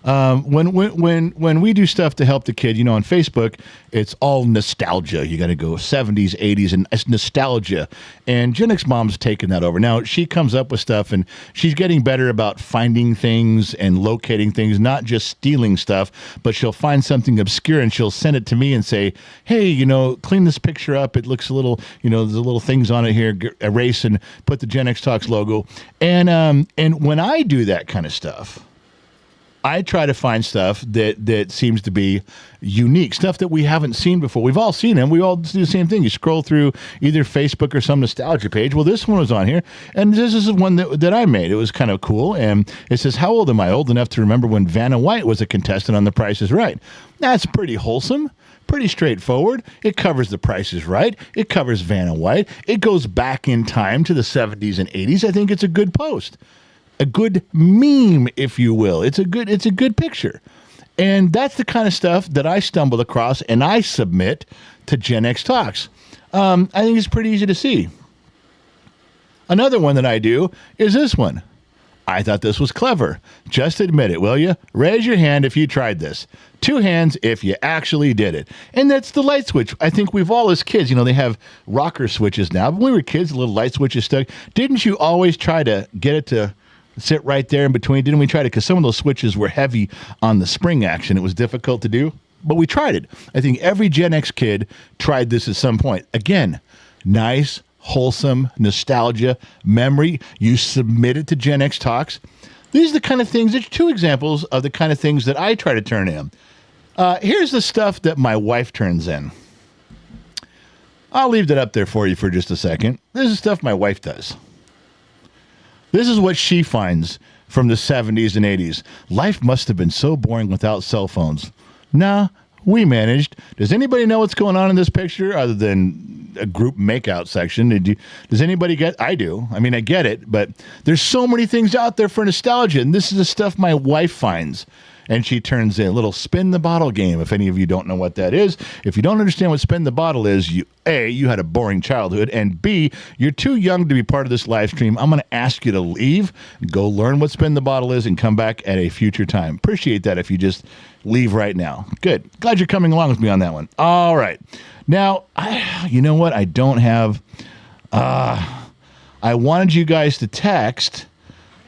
When we do stuff to help the kid, you know, on Facebook, it's all nostalgia. You got to go 70s, 80s, and it's nostalgia. And Gen X Mom's taken that over. Now, she comes up with stuff, and she's getting better about finding things and locating things, not just stealing stuff, but she'll find something obscure, and she'll send it to me and say, hey, you know, clean this picture up. It looks a little, you know, there's little things on it here, erase and put the Gen X Talks logo. And when I do that kind of stuff, I try to find stuff that seems to be unique, stuff that we haven't seen before. We've all seen them. We all do the same thing. You scroll through either Facebook or some nostalgia page. Well, this one was on here, and this is one that I made. It was kind of cool, and it says, how old am I? Old enough to remember when Vanna White was a contestant on The Price is Right. That's pretty wholesome. Pretty straightforward. It covers The Price is Right. It covers Vanna White. It goes back in time to the 70s and 80s. I think it's a good post. A good meme, if you will. It's a good picture. And that's the kind of stuff that I stumble across and I submit to Gen X Talks. I think it's pretty easy to see. Another one that I do is this one. I thought this was clever. Just admit it, will you? Raise your hand if you tried this. 2 hands if you actually did it. And that's the light switch. I think we've all, as kids, you know, they have rocker switches now. But when we were kids, the little light switches stuck. Didn't you always try to get it to sit right there in between? Didn't we try to? Because some of those switches were heavy on the spring action. It was difficult to do, but we tried it. I think every Gen X kid tried this at some point. Again, nice, wholesome nostalgia, memory. You submit it to Gen X Talks. These are the kind of things, there's 2 examples of the kind of things that I try to turn in. Here's the stuff that my wife turns in. I'll leave that up there for you for just a second. This is stuff my wife does. This is what she finds from the 70s and 80s. Life must have been so boring without cell phones. Nah, we managed. Does anybody know what's going on in this picture other than a group makeout section? Does anybody get? I do. I mean, I get it, but there's so many things out there for nostalgia, and this is the stuff my wife finds. And she turns in a little spin the bottle game. If any of you don't know what that is, if you don't understand what spin the bottle is, you had a boring childhood, and B, you're too young to be part of this live stream. I'm going to ask you to leave, go learn what spin the bottle is, and come back at a future time. Appreciate that if you just leave right now. Good. Glad you're coming along with me on that one. All right. Now, you know what? I don't have... I wanted you guys to text,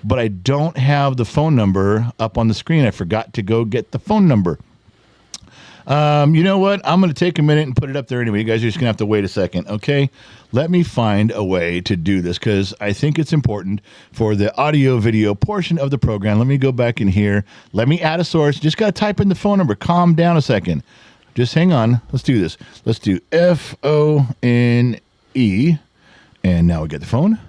but I don't have the phone number up on the screen. I forgot to go get the phone number. You know what? I'm going to take a minute and put it up there anyway. You guys are just going to have to wait a second, okay? Let me find a way to do this because I think it's important for the audio-video portion of the program. Let me go back in here. Let me add a source. Just got to type in the phone number. Calm down a second. Just hang on. Let's do this. Let's do Phone, and now we get the phone.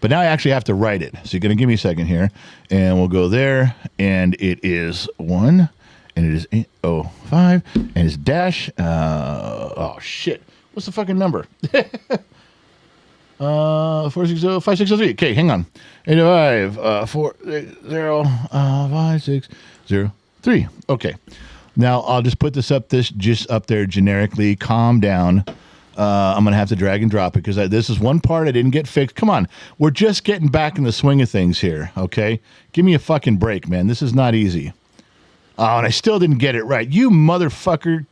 But now I actually have to write it. So you're going to give me a second here. And we'll go there. And it is 1. And it is 805. And it's dash. Oh, shit. What's the fucking number? 460-5603. Okay, hang on. 805 5603. Okay. Now I'll just put this up there generically. Calm down. I'm going to have to drag and drop it because this is one part I didn't get fixed. Come on. We're just getting back in the swing of things here, okay? Give me a fucking break, man. This is not easy. Oh, and I still didn't get it right. You motherfucker.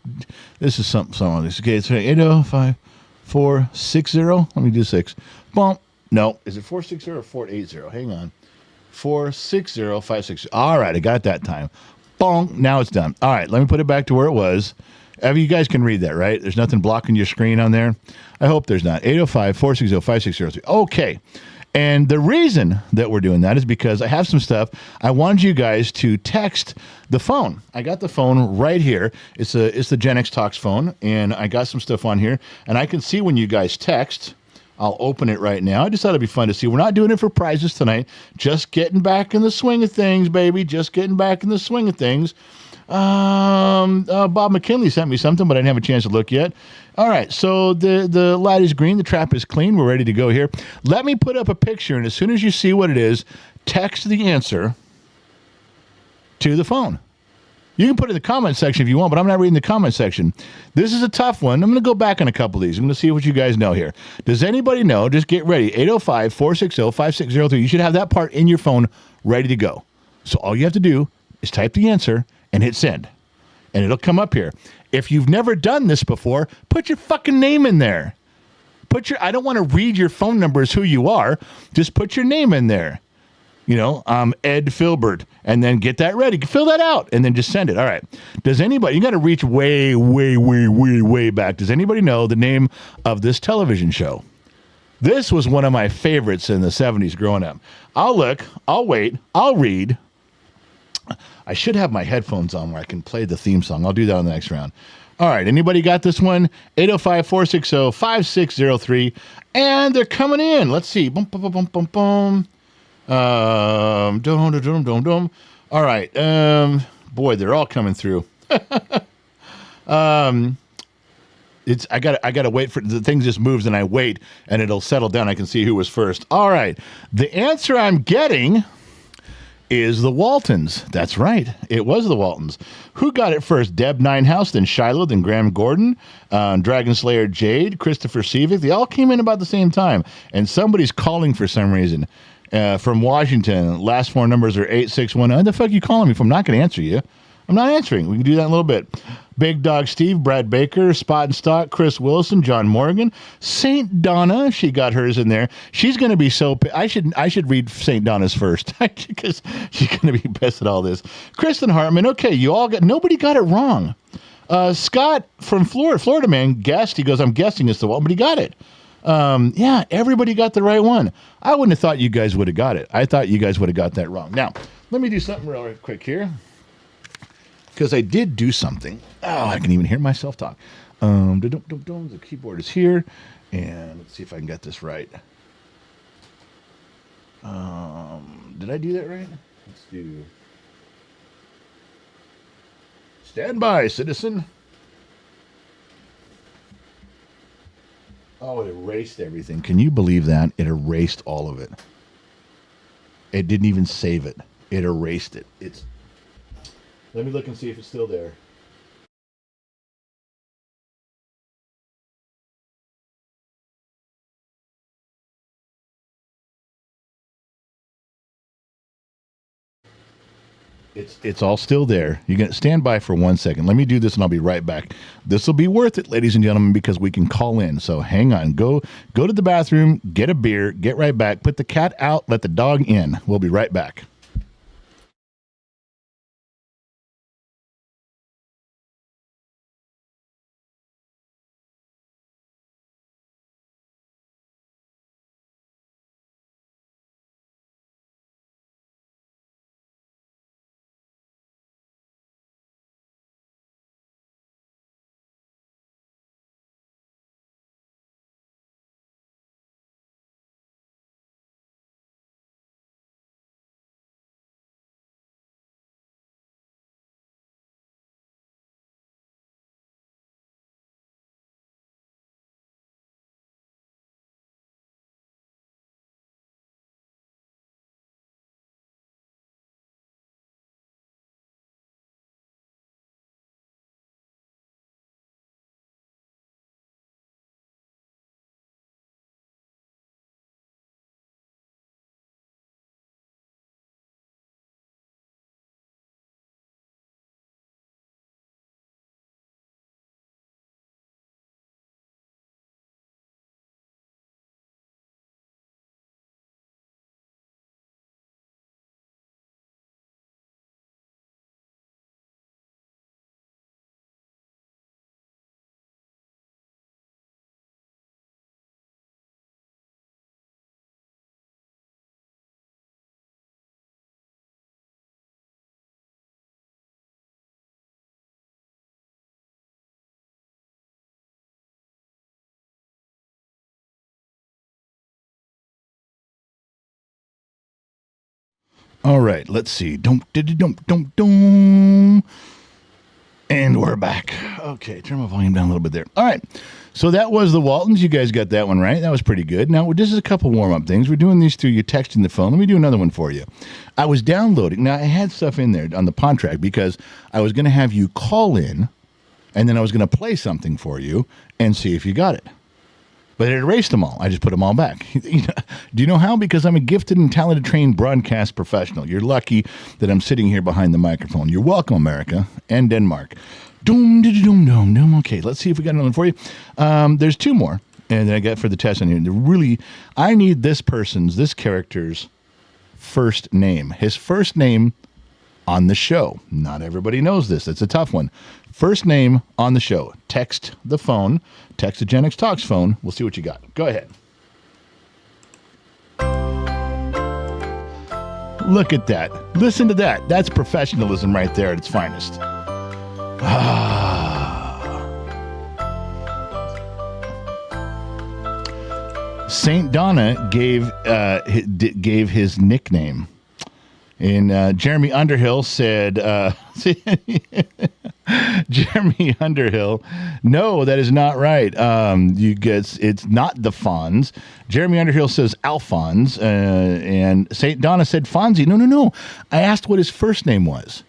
This is something on this. Okay, it's 805-460. Let me do 6. Bump. No. Is it 460 or 480? Hang on. 460-560. All right, I got that time. Bonk. Now it's done. All right, let me put it back to where it was. You guys can read that, right? There's nothing blocking your screen on there. I hope there's not. 805-460-5603. Okay. And the reason that we're doing that is because I have some stuff I wanted you guys to text the phone. I got the phone right here. It's the Gen X Talks phone, and I got some stuff on here, and I can see when you guys text. I'll open it right now. I just thought it'd be fun to see. We're not doing it for prizes tonight. Just getting back in the swing of things, baby. Just getting back in the swing of things. Bob McKinley sent me something, but I didn't have a chance to look yet. All right, so the light is green, the trap is clean. We're ready to go here. Let me put up a picture, and as soon as you see what it is, text the answer to the phone. You can put it in the comment section if you want, but I'm not reading the comment section. This is a tough one. I'm going to go back on a couple of these. I'm going to see what you guys know here. Does anybody know? Just get ready. 805-460-5603. You should have that part in your phone ready to go. So all you have to do is type the answer and hit send, and it'll come up here. If you've never done this before, put your fucking name in there. I don't want to read your phone number as who you are. Just put your name in there. You know, Ed Filbert, and then get that ready. Fill that out, and then just send it. All right. Does anybody, you got to reach way, way, way, way, way back. Does anybody know the name of this television show? This was one of my favorites in the 70s growing up. I'll look, I'll wait, I'll read. I should have my headphones on where I can play the theme song. I'll do that on the next round. All right. Anybody got this one? 805-460-5603. And they're coming in. Let's see. Boom, boom, boom, boom, boom, boom. All right. Boy, they're all coming through. I gotta wait for the thing just moves and I wait and it'll settle down. I can see who was first. All right. The answer I'm getting is the Waltons. That's right. It was the Waltons. Who got it first? Deb Ninehouse, then Shiloh, then Graham Gordon, Dragon Slayer Jade, Christopher Sevick. They all came in about the same time. And somebody's calling for some reason. From Washington. Last four numbers are 861. What the fuck are you calling me from? I'm not going to answer you. I'm not answering. We can do that in a little bit. Big Dog Steve, Brad Baker, Spot and Stock, Chris Wilson, John Morgan, St. Donna. She got hers in there. She's going to be so. I should read St. Donna's first because she's going to be pissed at all this. Kristen Hartman. Okay, you all got. Nobody got it wrong. Scott from Florida man guessed. He goes, I'm guessing it's the one, but he got it. Yeah, everybody got the right one. I wouldn't have thought you guys would have got it. I thought you guys would have got that wrong. Now, let me do something real quick here. Because I did do something. Oh, I can even hear myself talk. The keyboard is here. And let's see if I can get this right. Did I do that right? Let's do... Stand by, citizen. Oh, it erased everything. Can you believe that? It erased all of it. It didn't even save it. It erased it. Let me look and see if it's still there. It's all still there. You're going to stand by for 1 second. Let me do this and I'll be right back. This will be worth it, ladies and gentlemen, because we can call in. So hang on. Go to the bathroom, get a beer, get right back, put the cat out, let the dog in. We'll be right back. All right, let's see. And we're back. Okay, turn my volume down a little bit there. All right, so that was the Waltons. You guys got that one right. That was pretty good. Now, this is a couple warm-up things. We're doing these through your texting the phone. Let me do another one for you. I was downloading. Now, I had stuff in there on the PON track because I was going to have you call in, and then I was going to play something for you and see if you got it. But it erased them all. I just put them all back. Do you know how? Because I'm a gifted and talented trained broadcast professional. You're lucky that I'm sitting here behind the microphone. You're welcome, America and Denmark. Doom, doom, doom, doom. Okay, let's see if we got another one for you. There's two more, and I got for the test on here. I need this character's first name. His first name on the show. Not everybody knows this. It's a tough one. First name on the show. Text the phone. Text the Gen X Talks phone. We'll see what you got. Go ahead. Look at that. Listen to that. That's professionalism right there at its finest. Saint Donna gave his nickname. And Jeremy Underhill said, Jeremy Underhill, no, that is not right. It's not the Fonz. Jeremy Underhill says Alphonse, and St. Donna said Fonzie. No. I asked what his first name was.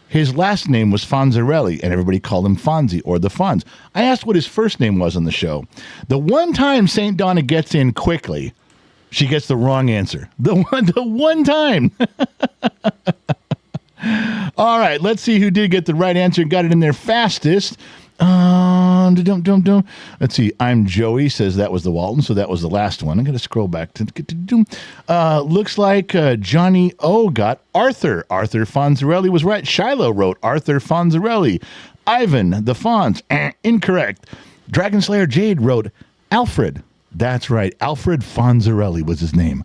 His last name was Fonzarelli, and everybody called him Fonzie or the Fonz. I asked what his first name was on the show. The one time St. Donna gets in quickly, she gets the wrong answer. The one time. All right, let's see who did get the right answer and got it in there fastest. Let's see. I'm Joey says that was the Walton, so that was the last one. I'm going to scroll back. Looks like Johnny O got Arthur. Arthur Fonzarelli was right. Shiloh wrote Arthur Fonzarelli. Ivan, the Fonz, incorrect. Dragonslayer Jade wrote Alfred. That's right. Alfred Fonzarelli was his name.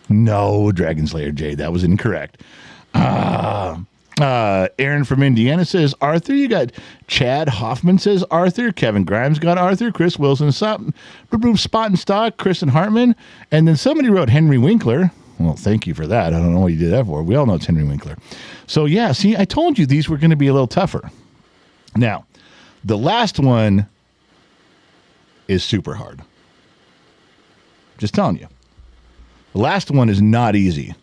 No, Dragonslayer Jade. That was incorrect. Aaron from Indiana says Arthur. You got Chad Hoffman says Arthur. Kevin Grimes got Arthur. Chris Wilson, Spot and Stock, Kristen Hartman. And then somebody wrote Henry Winkler. Well, thank you for that. I don't know what you did that for. We all know it's Henry Winkler. So, yeah, see, I told you these were going to be a little tougher. Now, the last one is super hard. Just telling you. The last one is not easy.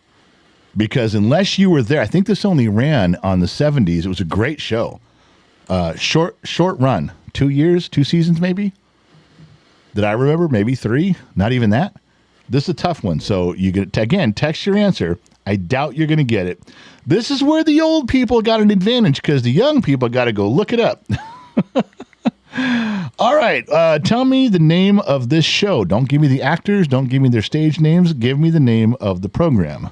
Because unless you were there, I think this only ran on the 70s. It was a great show. Short run. 2 years, 2 seasons maybe? That I remember, maybe 3. Not even that. This is a tough one. So you get, again, text your answer. I doubt you're going to get it. This is where the old people got an advantage because the young people got to go look it up. All right. Tell me the name of this show. Don't give me the actors. Don't give me their stage names. Give me the name of the program.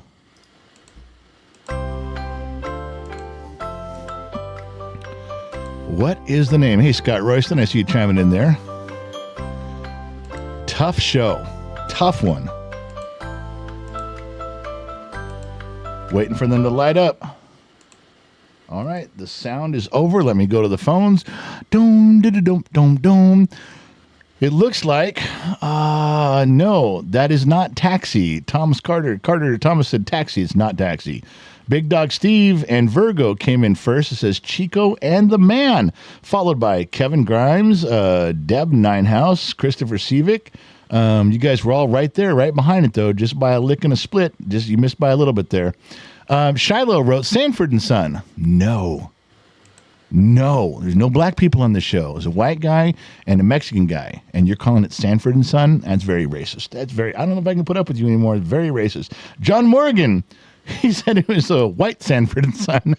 What is the name? Hey, Scott Royston, I see you chiming in there. Tough show. Tough one. Waiting for them to light up. All right, the sound is over. Let me go to the phones. Doom, dum, dum, dum. It looks like, no, that is not Taxi. Thomas Thomas said Taxi. It's not Taxi. Big Dog Steve and Virgo came in first. It says Chico and the Man, followed by Kevin Grimes, Deb Ninehouse, Christopher Sevick. You guys were all right there, right behind it, though, just by a lick and a split. Just you missed by a little bit there. Shiloh wrote Sanford and Son. No, there's no black people on the show. There's a white guy and a Mexican guy, and you're calling it Sanford and Son? That's very racist. I don't know if I can put up with you anymore. It's very racist. John Morgan. He said it was a white Sanford and Son.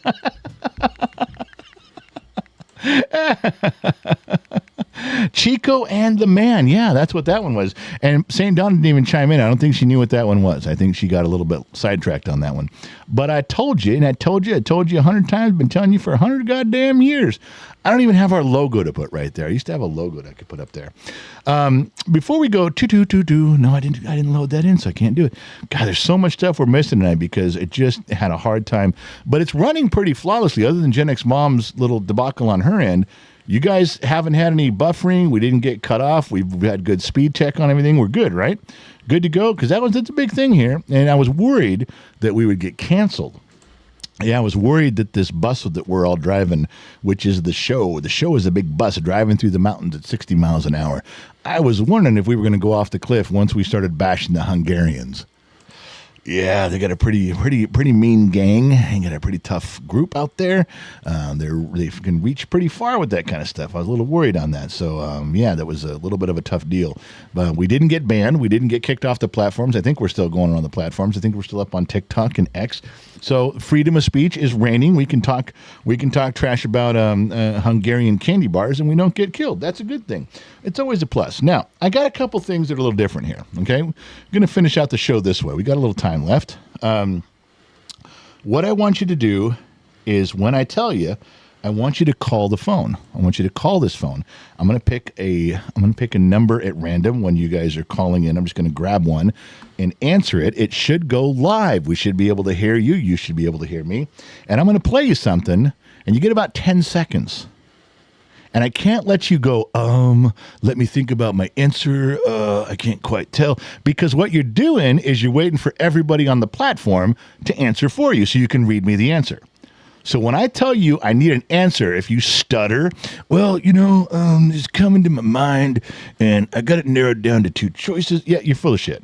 Chico and the Man. Yeah, that's what that one was. And St. Dawn didn't even chime in. I don't think she knew what that one was. I think she got a little bit sidetracked on that one. But I told you 100 times, been telling you for 100 goddamn years. I don't even have our logo to put right there. I used to have a logo that I could put up there. Before we go, no, I didn't load that in, so I can't do it. God, there's so much stuff we're missing tonight because it just had a hard time. But it's running pretty flawlessly. Other than Gen X Mom's little debacle on her end, You guys haven't had any buffering. We didn't get cut off. We've had good speed check on everything. We're good, right? Good to go? Because that's a big thing here. And I was worried that we would get canceled. Yeah, I was worried that this bus that we're all driving, which is the show is a big bus driving through the mountains at 60 miles an hour. I was wondering if we were going to go off the cliff once we started bashing the Hungarians. Yeah, they got a pretty mean gang. They got a pretty tough group out there. They can reach pretty far with that kind of stuff. I was a little worried on that. So, yeah, that was a little bit of a tough deal. But we didn't get banned. We didn't get kicked off the platforms. I think we're still going on the platforms. I think we're still up on TikTok and X. So freedom of speech is reigning. We can talk trash about Hungarian candy bars, and we don't get killed. That's a good thing. It's always a plus. Now, I got a couple things that are a little different here. Okay, I'm going to finish out the show this way. We got a little time left. What I want you to do is when I tell you, I want you to call the phone. I want you to call this phone. I'm going to pick a number at random when you guys are calling in. I'm just going to grab one and answer it. It should go live. We should be able to hear you. You should be able to hear me. And I'm going to play you something, and you get about 10 seconds. And I can't let you go, let me think about my answer. I can't quite tell. Because what you're doing is you're waiting for everybody on the platform to answer for you so you can read me the answer. So when I tell you I need an answer, if you stutter, well, it's coming to my mind, and I got it narrowed down to 2 choices. Yeah, you're full of shit.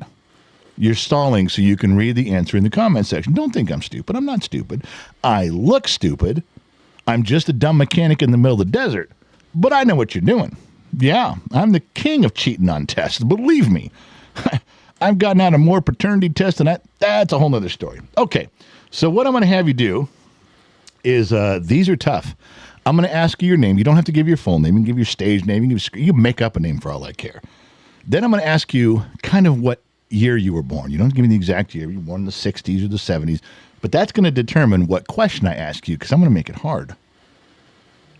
You're stalling so you can read the answer in the comment section. Don't think I'm stupid. I'm not stupid. I look stupid. I'm just a dumb mechanic in the middle of the desert. But I know what you're doing. Yeah, I'm the king of cheating on tests. Believe me. I've gotten out of more paternity tests than that. That's a whole nother story. Okay, so what I'm going to have you do is these are tough. I'm going to ask you your name. You don't have to give your full name. You can give your stage name. You can make up a name for all I care. Then I'm going to ask you kind of what year you were born. You don't have to give me the exact year. You were born in the 60s or the 70s. But that's going to determine what question I ask you because I'm going to make it hard.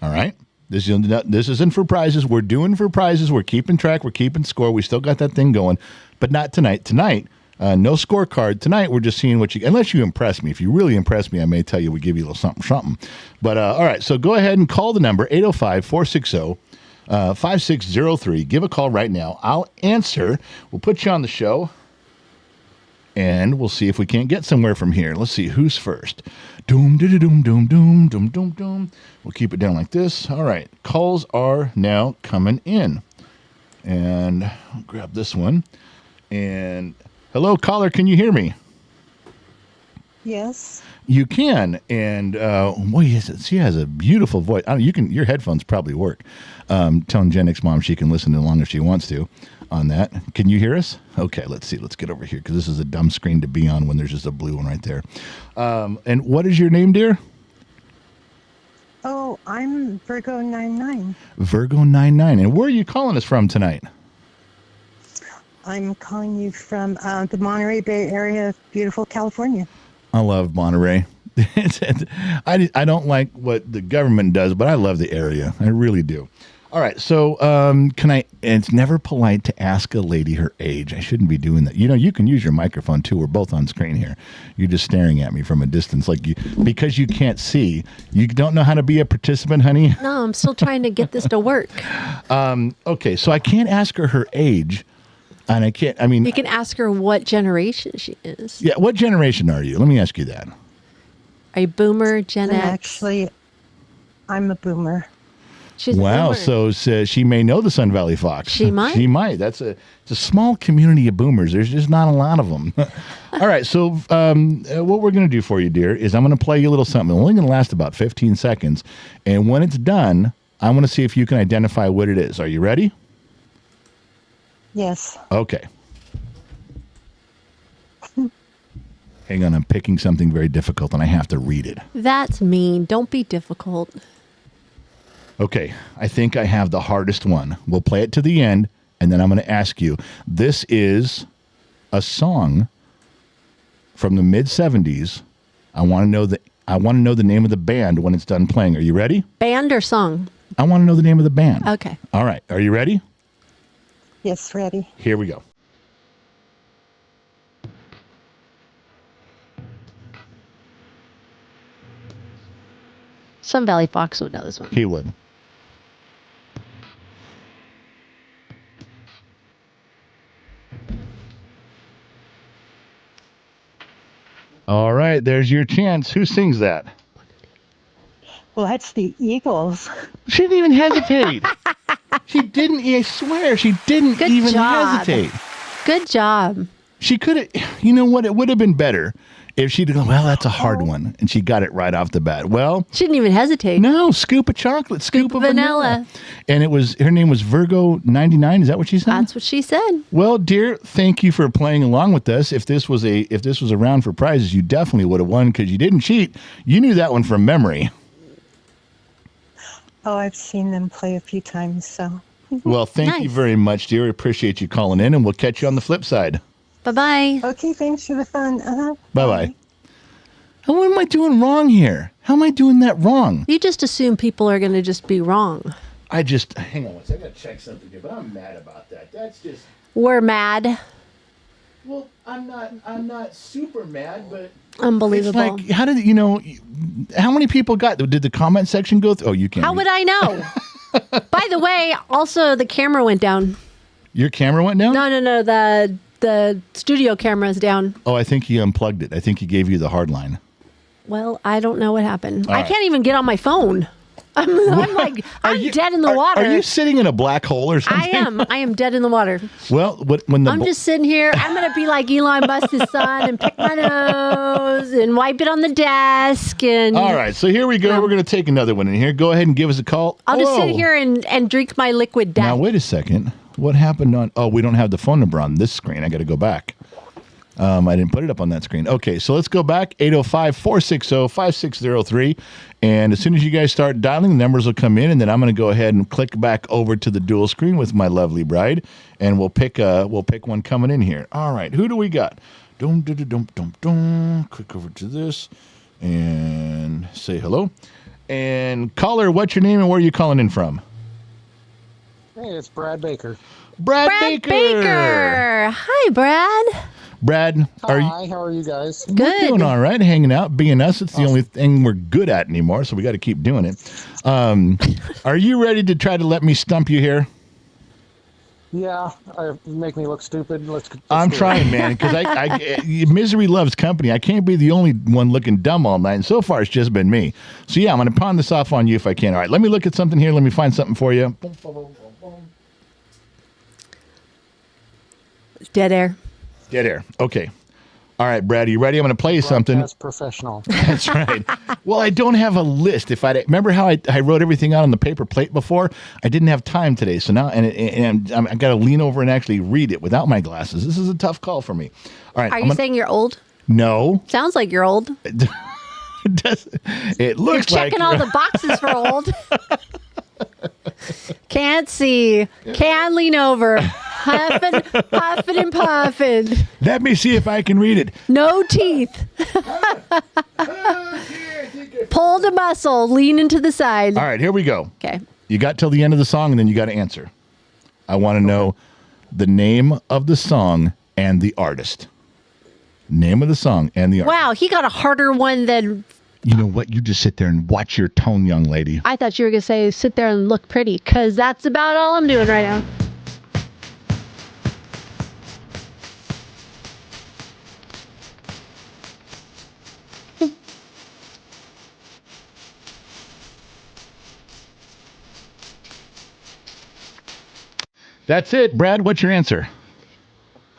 All right? This isn't for prizes. We're doing for prizes. We're keeping track. We're keeping score. We still got that thing going. But not tonight. Tonight, no scorecard. Tonight, we're just seeing what you... Unless you impress me. If you really impress me, I may tell you we give you a little something. But, all right. So go ahead and call the number, 805-460-5603. Give a call right now. I'll answer. We'll put you on the show. And we'll see if we can't get somewhere from here. Let's see who's first. Doom, doom, doom, doom, doom, doom, doom, doom. We'll keep it down like this. All right. Calls are now coming in. And I'll grab this one. And hello, caller. Can you hear me? Yes. You can. And boy, she has a beautiful voice. Your headphones probably work. Telling Gen X Mom she can listen as long as she wants to on that. Can you hear us? Okay, let's see. Let's get over here because this is a dumb screen to be on when there's just a blue one right there. And what is your name, dear? Oh, I'm Virgo99. Virgo99. And where are you calling us from tonight? I'm calling you from the Monterey Bay area, beautiful California. I love Monterey. I don't like what the government does, but I love the area. I really do. All right, so it's never polite to ask a lady her age. I shouldn't be doing that. You can use your microphone too. We're both on screen here. You're just staring at me from a distance because you can't see. You don't know how to be a participant, honey? No, I'm still trying to get this to work. Okay, so I can't ask her age, and I can't, You can ask her what generation she is. Yeah, what generation are you? Let me ask you that. Are you boomer, Gen X? Actually, I'm a boomer. She's wow, so she may know the Sun Valley Fox. She might. She might. It's a small community of boomers. There's just not a lot of them. All right, so what we're going to do for you, dear, is I'm going to play you a little something. It's only going to last about 15 seconds. And when it's done, I want to see if you can identify what it is. Are you ready? Yes. Okay. Hang on, I'm picking something very difficult, and I have to read it. That's mean. Don't be difficult. Okay, I think I have the hardest one. We'll play it to the end, and then I'm going to ask you. This is a song from the mid-'70s. I want to know the name of the band when it's done playing. Are you ready? Band or song? I want to know the name of the band. Okay. All right. Are you ready? Yes, ready. Here we go. Sun Valley Fox would know this one. He would. All right, there's your chance. Who sings that? Well, that's the Eagles. She didn't even hesitate. She didn't, I swear, she didn't Good even job. hesitate. Good job. She could have, you know what, it would have been better if she'd gone, well, that's a hard one. And she got it right off the bat. Well, She didn't even hesitate. no, scoop of chocolate, scoop of vanilla. vanilla. And her name was Virgo 99. Is that what she said? That's what she said. Well, dear, thank you for playing along with us. If this was a round for prizes, you definitely would have won because you didn't cheat. You knew that one from memory. Oh, I've seen them play a few times, so. Well, thank you Nice. very much, dear. We appreciate you calling in, and we'll catch you on the flip side. Bye-bye. Okay, thanks for the fun. Bye-bye. What am I doing wrong here? How am I doing that wrong? You just assume people are going to just be wrong. Hang on one second. I got to check something here, but I'm mad about that. That's just, We're mad. well, I'm not super mad, but Unbelievable. it's like, how did, how many people did the comment section go through? Oh, you can't. How would I know? By the way, also the camera went down. Your camera went down? No. The studio camera's down. Oh, I think he unplugged it. I think he gave you the hard line. Well, I don't know what happened. All I right. can't even get on my phone. I'm dead in the water. Are you sitting in a black hole or something? I am dead in the water. Well, when the I'm just sitting here. I'm going to be like Elon Musk's son and pick my nose and wipe it on the desk. And All right, so here we go. We're going to take another one in here. Go ahead and give us a call. I'll just sit Whoa. here and drink my liquid death. Now, wait a second. What happened on... Oh, we don't have the phone number on this screen. I got to go back. I didn't put it up on that screen. Okay, so let's go back. 805-460-5603. And as soon as you guys start dialing, the numbers will come in, and then I'm going to go ahead and click back over to the dual screen with my lovely bride, and we'll pick one coming in here. All right, who do we got? Dum, dum, dum, dum, dum. Click over to this and say hello. And caller, what's your name and where are you calling in from? Hey, it's Brad Baker. Brad Baker. Hi, Brad. Brad, Hi, how are you guys? we're Good. doing all right, hanging out, being us. It's the only thing we're good at anymore, so we got to keep doing it. Are you ready to try to let me stump you here? Yeah, you make me look stupid. Let's I'm do it. trying, man, because misery loves company. I can't be the only one looking dumb all night, and so far it's just been me. So yeah, I'm going to pawn this off on you if I can. All right, let me look at something here. Let me find something for you. Dead air. Dead air. Okay. All right, Brad, are you ready? I'm going to play you something. That's professional. That's right. Well, I don't have a list. Remember how I wrote everything out on the paper plate before? I didn't have time today, so now and I got to lean over and actually read it without my glasses. This is a tough call for me. All right. Are you saying you're old? No. Sounds like you're old. It looks You're like checking all the boxes for old. Can't see. Can't lean over. Huffing and puffing. Let me see if I can read it. No teeth. Pull the muscle. Lean into the side. All right, here we go. Okay. You got till the end of the song, and then you got to answer. I want to know the name of the song and the artist. Name of the song and the artist. Wow, he got a harder one than You know what? You just sit there and watch your tone, young lady. I thought you were going to say sit there and look pretty, because that's about all I'm doing right now. That's it. Brad, what's your answer?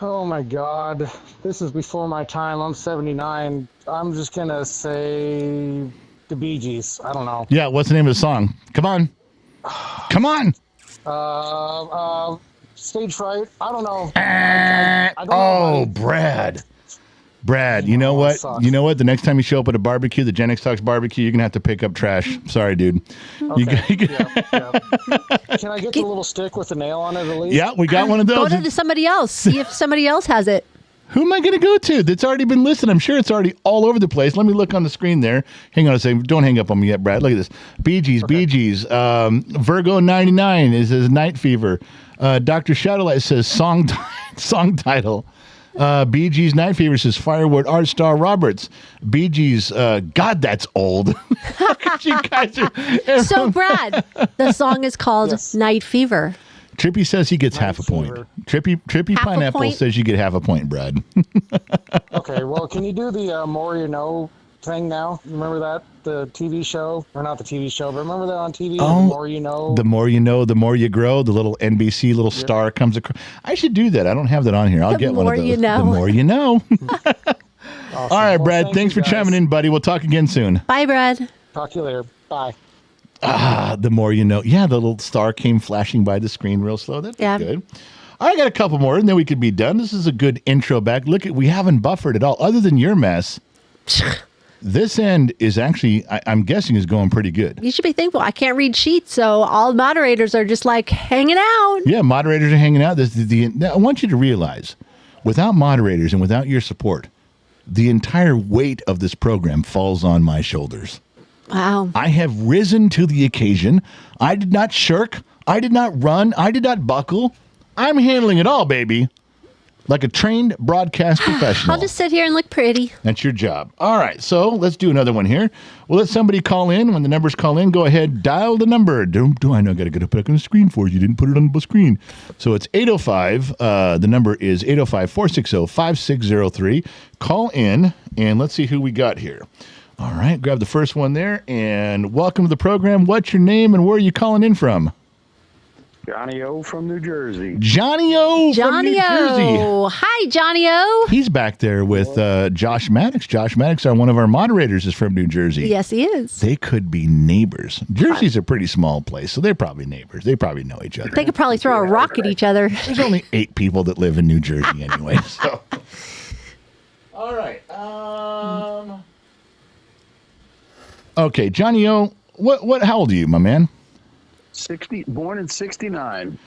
Oh my God, this is before my time. I'm 79. I'm just gonna say the Bee Gees. I don't know. Yeah, what's the name of the song? Come on. Come on. Stage fright. I don't know. I don't know. Brad. Brad, you know what? sucks. You know what? The next time you show up at a barbecue, the Gen X Talks barbecue, you're going to have to pick up trash. Sorry, dude. Okay. Yeah. Can I get the little stick with the nail on it at least? Yeah, we got one of Go those. to somebody else. See if somebody else has it. Who am I going to go to? That's already been listed. I'm sure it's already all over the place. Let me look on the screen there. Hang on a second. Don't hang up on me yet, Brad. Look at this. Bee Gees, Bee Gees. Virgo 99 is his Night Fever. Dr. Shadowlight says song title. Bee Gees Night Fever says Firewood Art Star Roberts. Bee Gees, God, that's old. You guys are, So, Brad, the song is called Yes. Night Fever. Trippy says he gets half a point. Receiver. Trippy Half a Pineapple point? says you get half a point, Brad. Okay, well, can you do the more you know thing now? Remember that? The TV show? Or not the TV show, but remember that on TV? Oh, The more you know? The more you know, the more you grow. The little NBC little star comes across. I should do that. I don't have that on here. I'll The get one of more those. you know. The more you know. Awesome. All right, Well, Brad. thank Thanks you, for guys. chiming in, buddy. We'll talk again soon. Bye, Brad. Talk to you later. Bye. The more you know. Yeah, the little star came flashing by the screen real slow. That's Yeah. good. I got a couple more, and then we could be done. This is a good intro back. Look, we haven't buffered at all, other than your mess. This end is actually, I'm guessing, is going pretty good. You should be thankful. I can't read sheets, so all moderators are just like hanging out. Yeah, moderators are hanging out. Now, I want you to realize, without moderators and without your support, the entire weight of this program falls on my shoulders. Wow. I have risen to the occasion. I did not shirk. I did not run. I did not buckle. I'm handling it all, baby. Like a trained broadcast professional. I'll just sit here and look pretty. That's your job. All right, so let's do another one here. We'll let somebody call in. When the numbers call in, go ahead, dial the number. I know I got to get it back on the screen for you. You didn't put it on the screen. So it's 805. The number is 805-460-5603. Call in, and let's see who we got here. All right, grab the first one there, and welcome to the program. What's your name, and where are you calling in from? Johnny O from New Jersey. Johnny O from New Johnny Jersey. O. Hi, Johnny O. He's back there with Josh Maddox. Josh Maddox, one of our moderators, is from New Jersey. Yes, he is. They could be neighbors. Jersey's a pretty small place, so they're probably neighbors. They probably know each other. They could probably throw a rock at each other. There's only 8 people that live in New Jersey anyway. So, all right. Okay, Johnny O. What? How old are you, my man? 60, born in 69.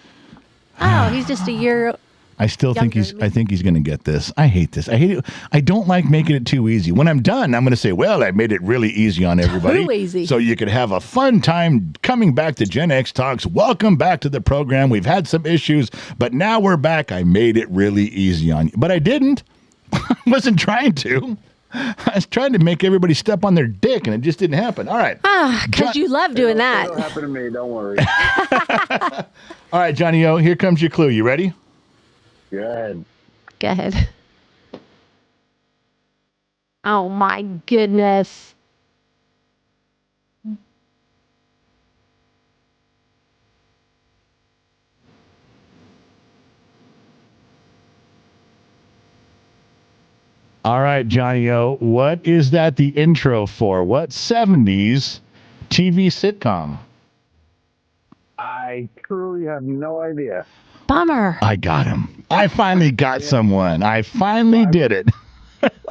Oh, he's just a year. I still think Younger than me. I think he's going to get this. I hate this. I hate it. I don't like making it too easy. When I'm done, I'm going to say, well, I made it really easy on everybody. Too easy. So you could have a fun time coming back to Gen X Talks. Welcome back to the program. We've had some issues, but now we're back. I made it really easy on you. But I didn't. I wasn't trying to. I was trying to make everybody step on their dick, and it just didn't happen. All right. Because you love doing That'll that. happen to me. Don't worry. All right, Johnny O, here comes your clue. You ready? Go ahead. Go ahead. Oh, my goodness. All right, Johnny O, what is that the intro for? What 70s TV sitcom? I truly have no idea. Bummer. I got him. I finally got someone. I finally did it.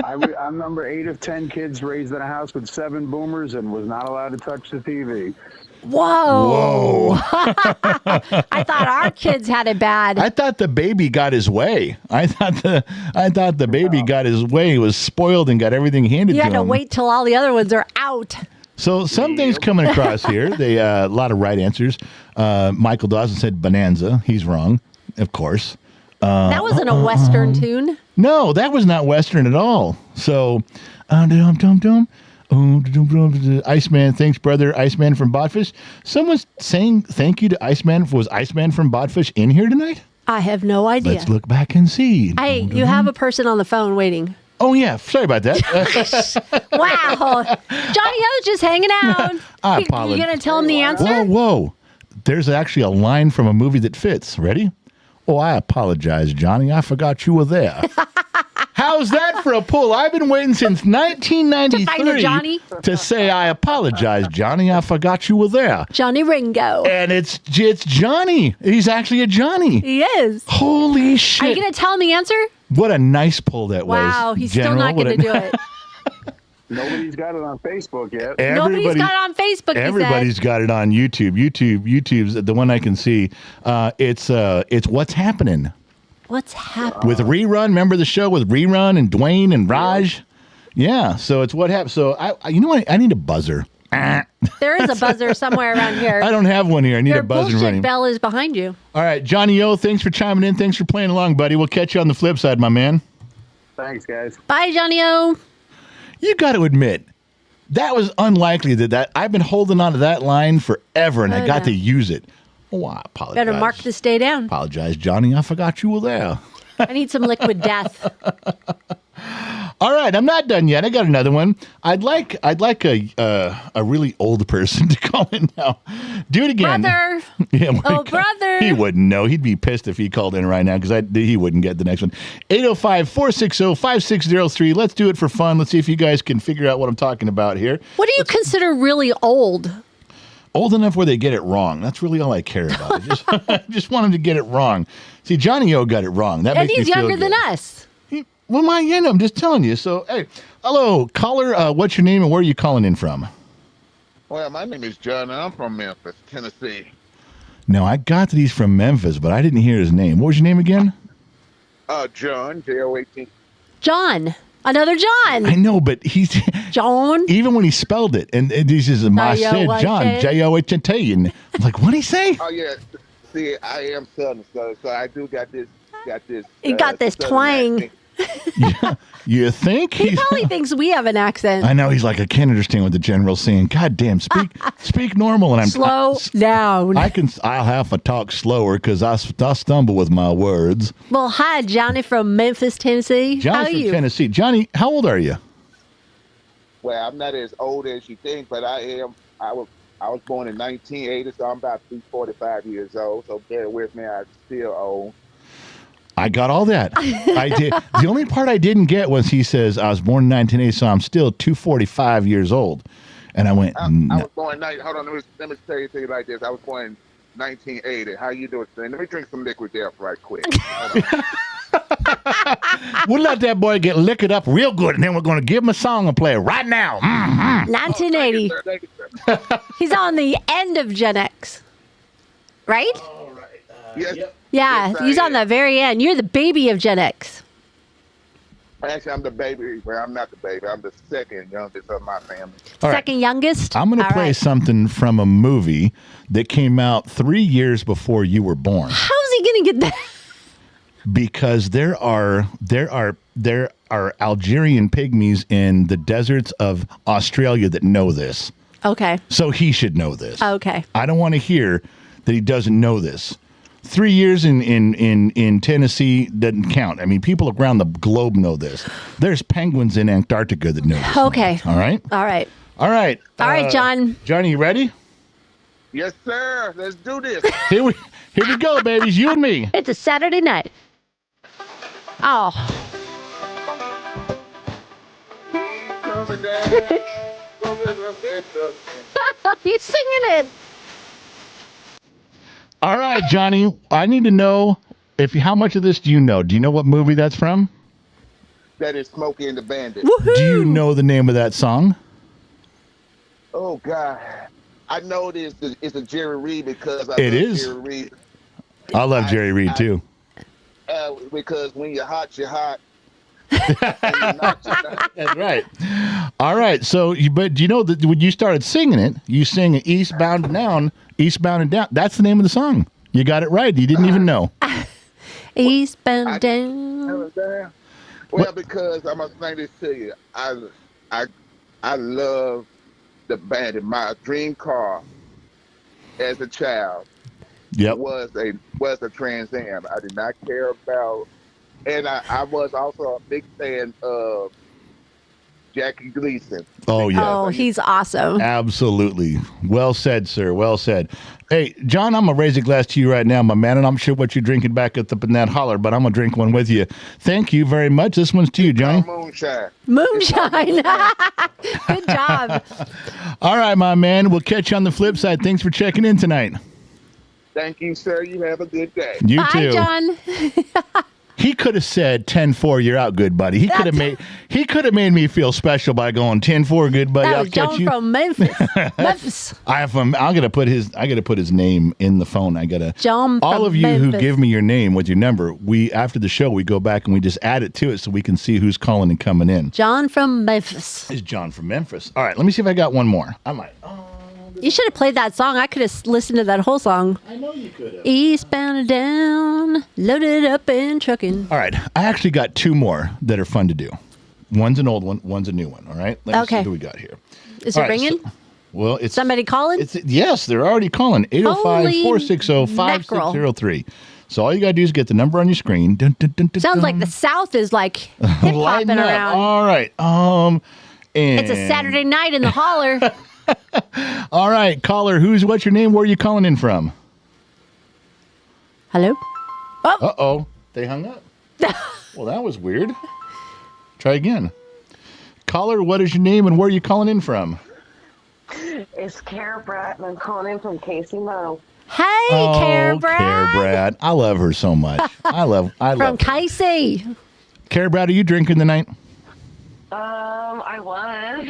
I'm number 8 of 10 kids raised in a house with 7 boomers and was not allowed to touch the TV. Whoa. Whoa. I thought our kids had it bad. I thought the baby got his way. I thought the baby got his way. He was spoiled and got everything handed You to had to him. wait till all the other ones are out. So some things coming across here. They a lot of right answers. Michael Dawson said Bonanza. He's wrong, of course. That wasn't a Western tune. No, that was not Western at all. So, Iceman, thanks, brother. Iceman from Botfish. Someone's saying thank you to Iceman. Was Iceman from Botfish in here tonight? I have no idea. Let's look back and see. Hey, you have a person on the phone waiting. Oh, yeah. Sorry about that. Wow. Johnny O's just hanging out. I You apologize. going to tell him the answer? Whoa. There's actually a line from a movie that fits. Ready? Oh, I apologize, Johnny. I forgot you were there. How's that for a pull? I've been waiting since To find a 1993 Johnny? to say I apologize, Johnny. I forgot you were there. Johnny Ringo. And it's Johnny. He's actually a Johnny. He is. Holy Are you shit. going to tell him the answer? What a nice pull that was. Wow, he's still General. not going to do it. Nobody's got it on Facebook yet. Nobody's got it on Facebook, Everybody's got it on YouTube. YouTube's the one I can see. It's What's Happening What's happening? with Rerun. Remember the show with Rerun and Dwayne and Raj? Yeah. So it's What Happened. So you know what? I need a buzzer. I There is a buzzer somewhere around here. don't have one here. I need Your a buzzer bullshit running. bell is behind you. All right, Johnny O, thanks for chiming in. Thanks for playing along, buddy. We'll catch you on the flip side, my man. Thanks, guys. Bye, Johnny O. You got to admit, that was unlikely that I've been holding on to that line forever, and I got know. to use it. Oh, I apologize. Better mark this day down. Apologize, Johnny. I forgot you were there. I need some liquid death. All right, I'm not done yet. I got another one. I'd like a really old person to call in now. Do it again. Brother. Yeah, brother. He wouldn't know. He'd be pissed if he called in right now because he wouldn't get the next one. 805-460-5603. Let's do it for fun. Let's see if you guys can figure out what I'm talking about here. What do you consider really old? Old enough where they get it wrong. That's really all I care about. I just want him to get it wrong. See, Johnny O got it wrong. That And makes he's me feel younger good. than us. Well, I'm just telling you. So, hey, hello, caller. What's your name and where are you calling in from? Well, my name is John, and I'm from Memphis, Tennessee. No, I got that he's from Memphis, but I didn't hear his name. What was your name again? John, J-O-A-T. John. Another John. I know, but he's John. even when he spelled it, and he says, "My said John, J-O-H-N-T," and I'm like, what did he say? Oh, yeah. See, I am Southern, so I do got this. He got this Southern twang. accent. Yeah, you think? He probably thinks we have an accent. I know. He's like, I can't understand what the general's saying. God damn, speak normal. And I'm Slow down. I'll have to talk slower because I stumble with my words. Well, hi, Johnny from Memphis, Tennessee. Johnny How are from you? Tennessee. Johnny, how old are you? Well, I'm not as old as you think, but I am. I was born in 1980, so I'm about 45 years old. So bear with me. I'm still old. I got all that. I did. The only part I didn't get was he says, I was born in 1980, so I'm still 245 years old. And I went, I no. was born. Hold on. Let me tell you like this. I was born in 1980. How you doing today? Let me drink some liquid death right quick. We'll let that boy get liquored up real good, and then we're going to give him a song to play right now. Mm-hmm. 1980. Thank you, sir. He's on the end of Gen X. Right? Yes. Yeah, Yes, I he's on am. the very end. You're the baby of Gen X. Actually, I'm the baby. Well, I'm not the baby. I'm the second youngest of my family. All right. Second youngest. I'm going to All play right. something from a movie that came out 3 years before you were born. How's he going to get that? Because there are Algerian pygmies in the deserts of Australia that know this. Okay. So he should know this. Okay. I don't want to hear that he doesn't know this. 3 years in Tennessee doesn't count. I mean, people around the globe know this. There's penguins in Antarctica that know this. Okay. All right? All right. All right. All right, John. Johnny, you ready? Yes, sir. Let's do this. Here we go, babies. You and me. It's a Saturday night. Oh. He's singing it. All right, Johnny. I need to know how much of this do you know? Do you know what movie that's from? That is Smokey and the Bandit. Woohoo. Do you know the name of that song? Oh God, I know it's a Jerry Reed because I It love is. Jerry Reed. I love Jerry Reed too. Because when you're hot, you're hot. When you're not, you're not. That's right. All right. So, but do you know that when you started singing it, you sang Eastbound and Down, Eastbound and Down. That's the name of the song. You got it right. You didn't even know. Eastbound down. Well, because I'm gonna say this to you, I love the Bandit. My dream car as a child Yep. was a Trans Am. I did not care about, and I was also a big fan of Jackie Gleason. Oh, yeah. Oh, he's awesome. Absolutely. Well said, sir. Well said. Hey, John, I'm going to raise a glass to you right now, my man, and I'm sure what you're drinking back up in that holler, but I'm going to drink one with you. Thank you very much. This one's to you, Johnny. Moonshine. Moonshine. Good job. All right, my man. We'll catch you on the flip side. Thanks for checking in tonight. Thank you, sir. You have a good day. You Bye, too. John. He could have said 10-4, you're out, good buddy. He could have made me feel special by going 10-4, good buddy. That I'll was catch John you. from Memphis. Memphis. I gotta put his name in the phone. John all from of you who Memphis. give me your name with your number, after the show we go back and we just add it to it so we can see who's calling and coming in. John from Memphis. It's John from Memphis. All right, let me see if I got one more. I might. You should have played that song. I could have listened to that whole song. I know you could have. Eastbound and down, loaded up and trucking. All right, I actually got two more that are fun to do. One's an old one, one's a new one. All right, let me see Okay. who we got here. Is All it right, ringing? Well, it's Somebody calling? Yes, they're already calling. 805-460-5603. So all you got to do is get the number on your screen. Dun, dun, dun, dun, Sounds dun. like the South is like hip-hopping Lighten up. around. All right. And It's a Saturday night in the holler. All right, caller, what's your name? Where are you calling in from? Hello? Uh-oh. They hung up. Well, that was weird. Try again. Caller, what is your name and where are you calling in from? It's Cara Bratt, and I'm calling in from Casey Mo. Hey, Cara Brad. Cara Brad. I love her so much. I love From Casey. Cara Brad, are you drinking tonight? I was.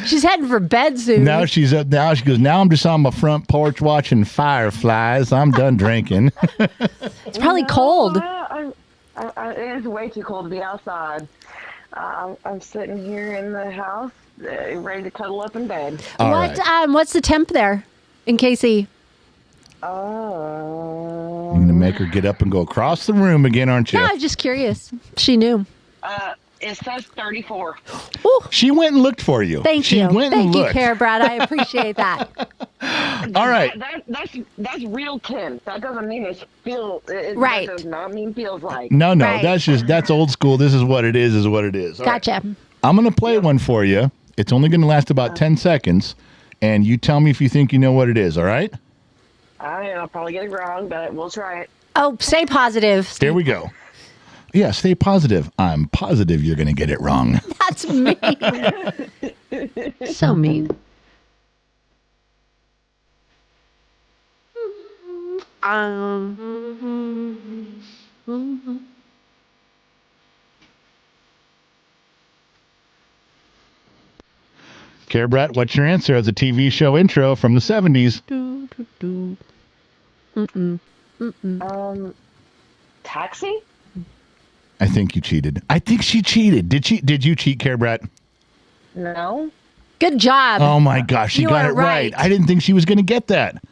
She's heading for bed soon. Now she's up. Now she goes, now I'm just on my front porch watching fireflies. I'm done drinking. It's probably cold. It is way too cold to be outside. I'm sitting here in the house, ready to cuddle up in bed. What's the temp there in KC? You're going to make her get up and go across the room again, aren't you? No, I was just curious. She knew. It says 34. Ooh. She went and looked for you. Thank she you. Went and Thank you, looked. Cara Brad. I appreciate that. All right. That's real temp. That doesn't mean it's feel. Right. That does not mean feels like. No, Right. that's old school. This is what it is what it is. All right. Gotcha. I'm going to play one for you. It's only going to last about 10 seconds, and you tell me if you think you know what it is, all right? I'll probably get it wrong, but we'll try it. Oh, stay positive. Here we go. Yeah, stay positive. I'm positive you're going to get it wrong. That's mean. So mean. Cara Brett, what's your answer as a TV show intro from the 70s? Taxi? I think you cheated. I think she cheated. Did you cheat, Cara Brett? No. Good job. Oh my gosh, she You got are it right. right. I didn't think she was going to get that.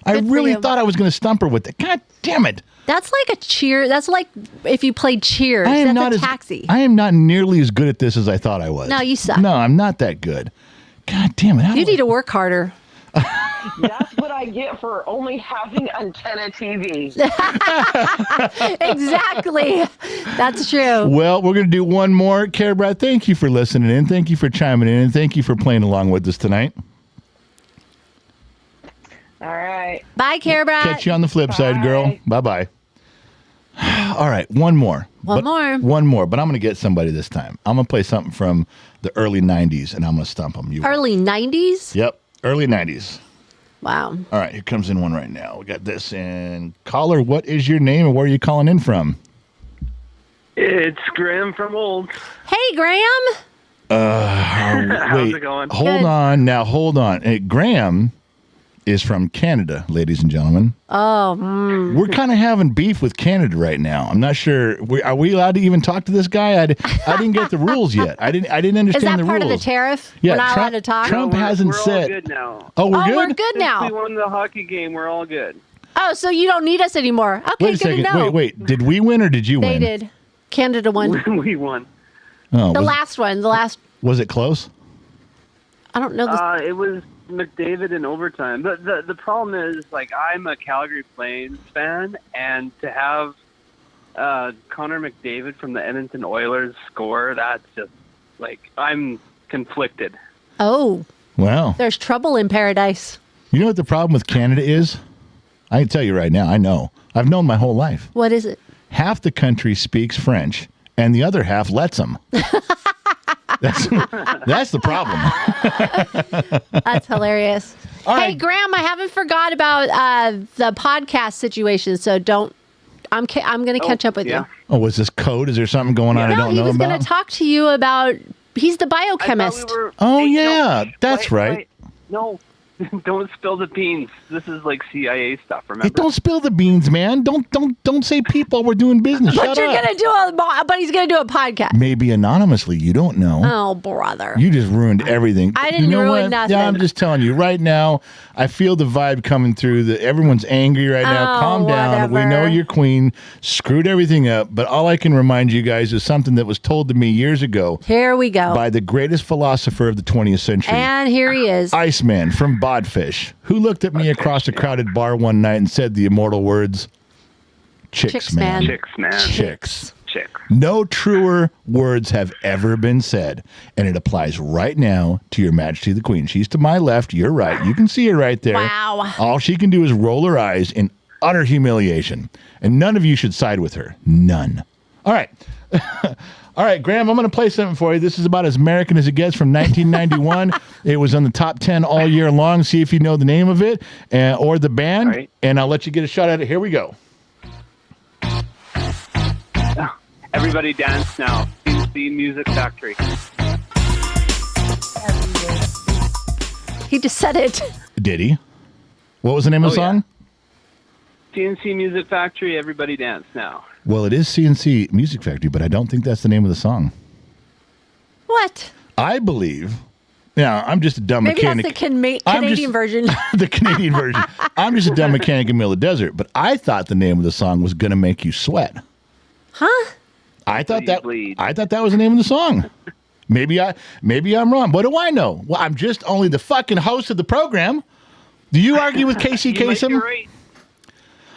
I Good for really you. thought I was going to stump her with it. God damn it. That's like a cheer. That's like if you played Cheers. I am That's not a taxi. I am not nearly as good at this as I thought I was. No, you suck. No, I'm not that good. God damn it. You need to work harder. That's what I get for only having antenna TV. Exactly. That's true. Well, we're going to do one more. Cara Brett, thank you for listening in. Thank you for chiming in. And thank you for playing along with us tonight. All right. Bye, Cara Brad. Catch you on the flip side, girl. Bye-bye. All right, one more. One more, but I'm going to get somebody this time. I'm going to play something from the early 90s, and I'm going to stump them. Early 90s? Yep, early 90s. Wow. All right, here comes in one right now. We got this in. Caller, what is your name and where are you calling in from? It's Graham from Old. Hey, Graham. How's it going? Hold on. Now, hold on. Graham is from Canada, ladies and gentlemen. Oh. We're kind of having beef with Canada right now. I'm not sure. Are we allowed to even talk to this guy? I didn't get the rules yet. I didn't understand the rules. Is that part of the tariff? Yeah, We're not Trump, allowed to talk? Trump we're hasn't all said. good now. Oh, we're good? We're good now. Since we won the hockey game, we're all good. Oh, so you don't need us anymore. Okay, Wait a good second. to know. Wait. Did we win or did you They win? did. Canada won. We won. Oh, The last one. Was it close? I don't know. It was McDavid in overtime. But the problem is, like, I'm a Calgary Flames fan, and to have Connor McDavid from the Edmonton Oilers score, that's just, like, I'm conflicted. Oh. Wow. There's trouble in paradise. You know what the problem with Canada is? I can tell you right now. I know. I've known my whole life. What is it? Half the country speaks French, and the other half lets them. That's the problem. That's hilarious. All Hey, right. Graham, I haven't forgot about the podcast situation, so don't. I'm going to catch up with you. Oh, was this code? Is there something going on I don't he know was about? going to talk to you about. He's the biochemist. Oh, yeah. That's right. No, Don't spill the beans. This is like CIA stuff, remember? Hey, don't spill the beans, man. Don't say people. We're doing business. But Shut you're up. gonna do but he's gonna do a podcast. Maybe anonymously. You don't know. Oh, brother. You just ruined everything. I didn't you know ruin what? nothing. Yeah, I'm just telling you right now. I feel the vibe coming through. That everyone's angry right now. Oh, Calm down. We whatever. know your queen screwed everything up. But all I can remind you guys is something that was told to me years ago Here we go. by the greatest philosopher of the 20th century, And here he is. Iceman from Bodfish, who looked at me across a crowded bar one night and said the immortal words, "Chicks, man. Chicks, man. Chicks." Chicks. No truer words have ever been said, and it applies right now to your Majesty the Queen. She's to my left, you're right. You can see her right there. Wow. All she can do is roll her eyes in utter humiliation, and none of you should side with her. None. All right. All right, Graham, I'm going to play something for you. This is about as American as it gets from 1991. It was on the top 10 all year long. See if you know the name of it or the band, Right. and I'll let you get a shot at it. Here we go. Everybody dance now. C+C Music Factory. He just said it. Did he? What was the name of the Oh, yeah. song? C+C Music Factory, everybody dance now. Well, it is CNC Music Factory, but I don't think that's the name of the song. What? I believe. Now, I'm just a dumb Maybe mechanic. that's the Canadian version. The Canadian version. I'm just a dumb mechanic in the middle of the desert, but I thought the name of the song was "Gonna Make You Sweat." Huh? I thought Bleed. that was the name of the song. Maybe I'm wrong. What do I know? Well, I'm just only the fucking host of the program. Do you argue with Casey You might be Kasem? right.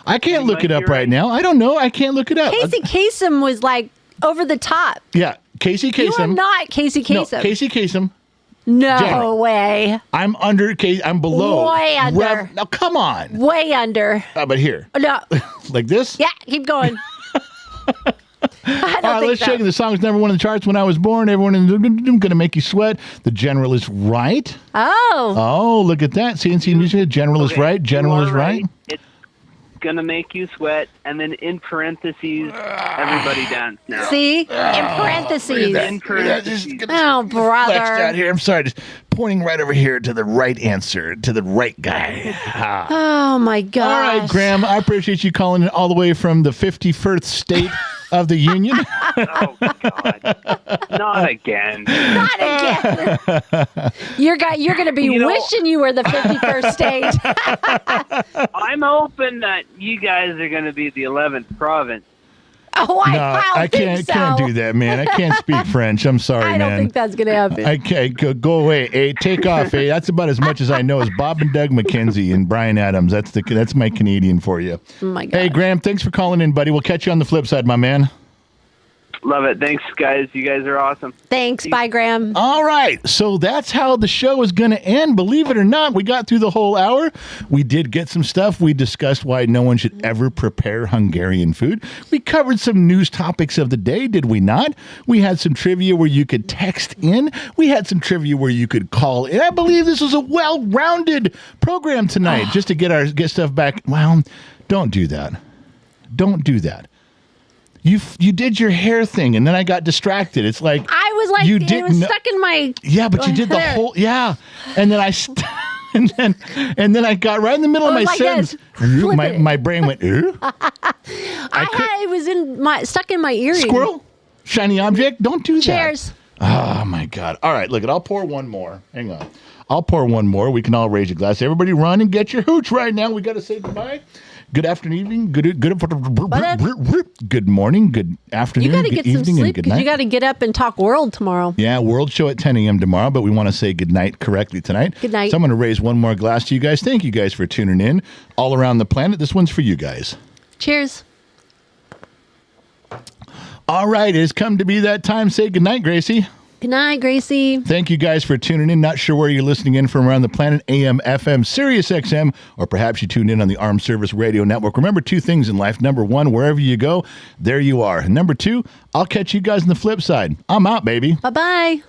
I can't You look might it up be right right. now. I don't know. I can't look it up. Casey Kasem was like over the top. Yeah, Casey You are Kasem. not Casey No, Kasem. Casey Kasem. No Jenny. way. I'm under. I'm below. Way under. Now, come on. Way under. But here, No. like this. Yeah, keep going. I don't All right, think let's so. check it. The song's number one in the charts when I was born. Everyone in Gonna Make You Sweat. The general is right. Oh. Oh, look at that. CNC Music. General is Okay, right. General you is are right. It's gonna make you sweat, and then in parentheses, everybody dance now. See? In parentheses. In parentheses. Oh, Flexed out brother. here. I'm sorry. Just pointing right over here to the right answer, to the right guy. Ah. Oh, my gosh. All right, Graham. I appreciate you calling in all the way from the 51st state of the Union. Oh, God. Not again. Not again. You're going to be You know- wishing you were the 51st state. I'm hoping that you guys are going to be the 11th province. Oh, I No, don't I think can't so. do that, man. I can't speak French. I'm sorry, I don't man. think that's going to happen. Okay, go away. Hey, take off. Hey, that's about as much as I know as Bob and Doug McKenzie and Brian Adams. That's my Canadian for you. Oh, my God. Hey, Graham, thanks for calling in, buddy. We'll catch you on the flip side, my man. Love it. Thanks, guys. You guys are awesome. Thanks. Bye, Graham. All right, so that's how the show is going to end. Believe it or not, we got through the whole hour. We did get some stuff. We discussed why no one should ever prepare Hungarian food. We covered some news topics of the day, did we not? We had some trivia where you could text in. We had some trivia where you could call in. I believe this was a well-rounded program tonight, just to get stuff back. Well, don't do that. Don't do that. You did your hair thing, and then I got distracted. It's like I was like, you it didn't was know- stuck in my. Yeah, but you did the hair. whole and then and then I got right in the middle of Oh, my like sentence. this. Flip it. My brain went It was stuck in my earring. squirrel, shiny object. Don't do that. Cheers. Oh my God! All right, look, I'll pour one more. Hang on, I'll pour one more. We can all raise a glass. Everybody, run and get your hooch right now. We got to say goodbye. Good afternoon, good morning, good afternoon, You got to good get some evening, sleep and good because night. you got to get up and talk world tomorrow. Yeah, World Show at 10 a.m. tomorrow, but we want to say good night correctly tonight. Good night. So I'm going to raise one more glass to you guys. Thank you guys for tuning in all around the planet. This one's for you guys. Cheers. All right, it has come to be that time. Say good night, Gracie. Good night, Gracie. Thank you guys for tuning in. Not sure where you're listening in from around the planet, AM, FM, Sirius XM, or perhaps you tuned in on the Armed Service Radio Network. Remember two things in life. Number one, wherever you go, there you are. And number two, I'll catch you guys on the flip side. I'm out, baby. Bye-bye.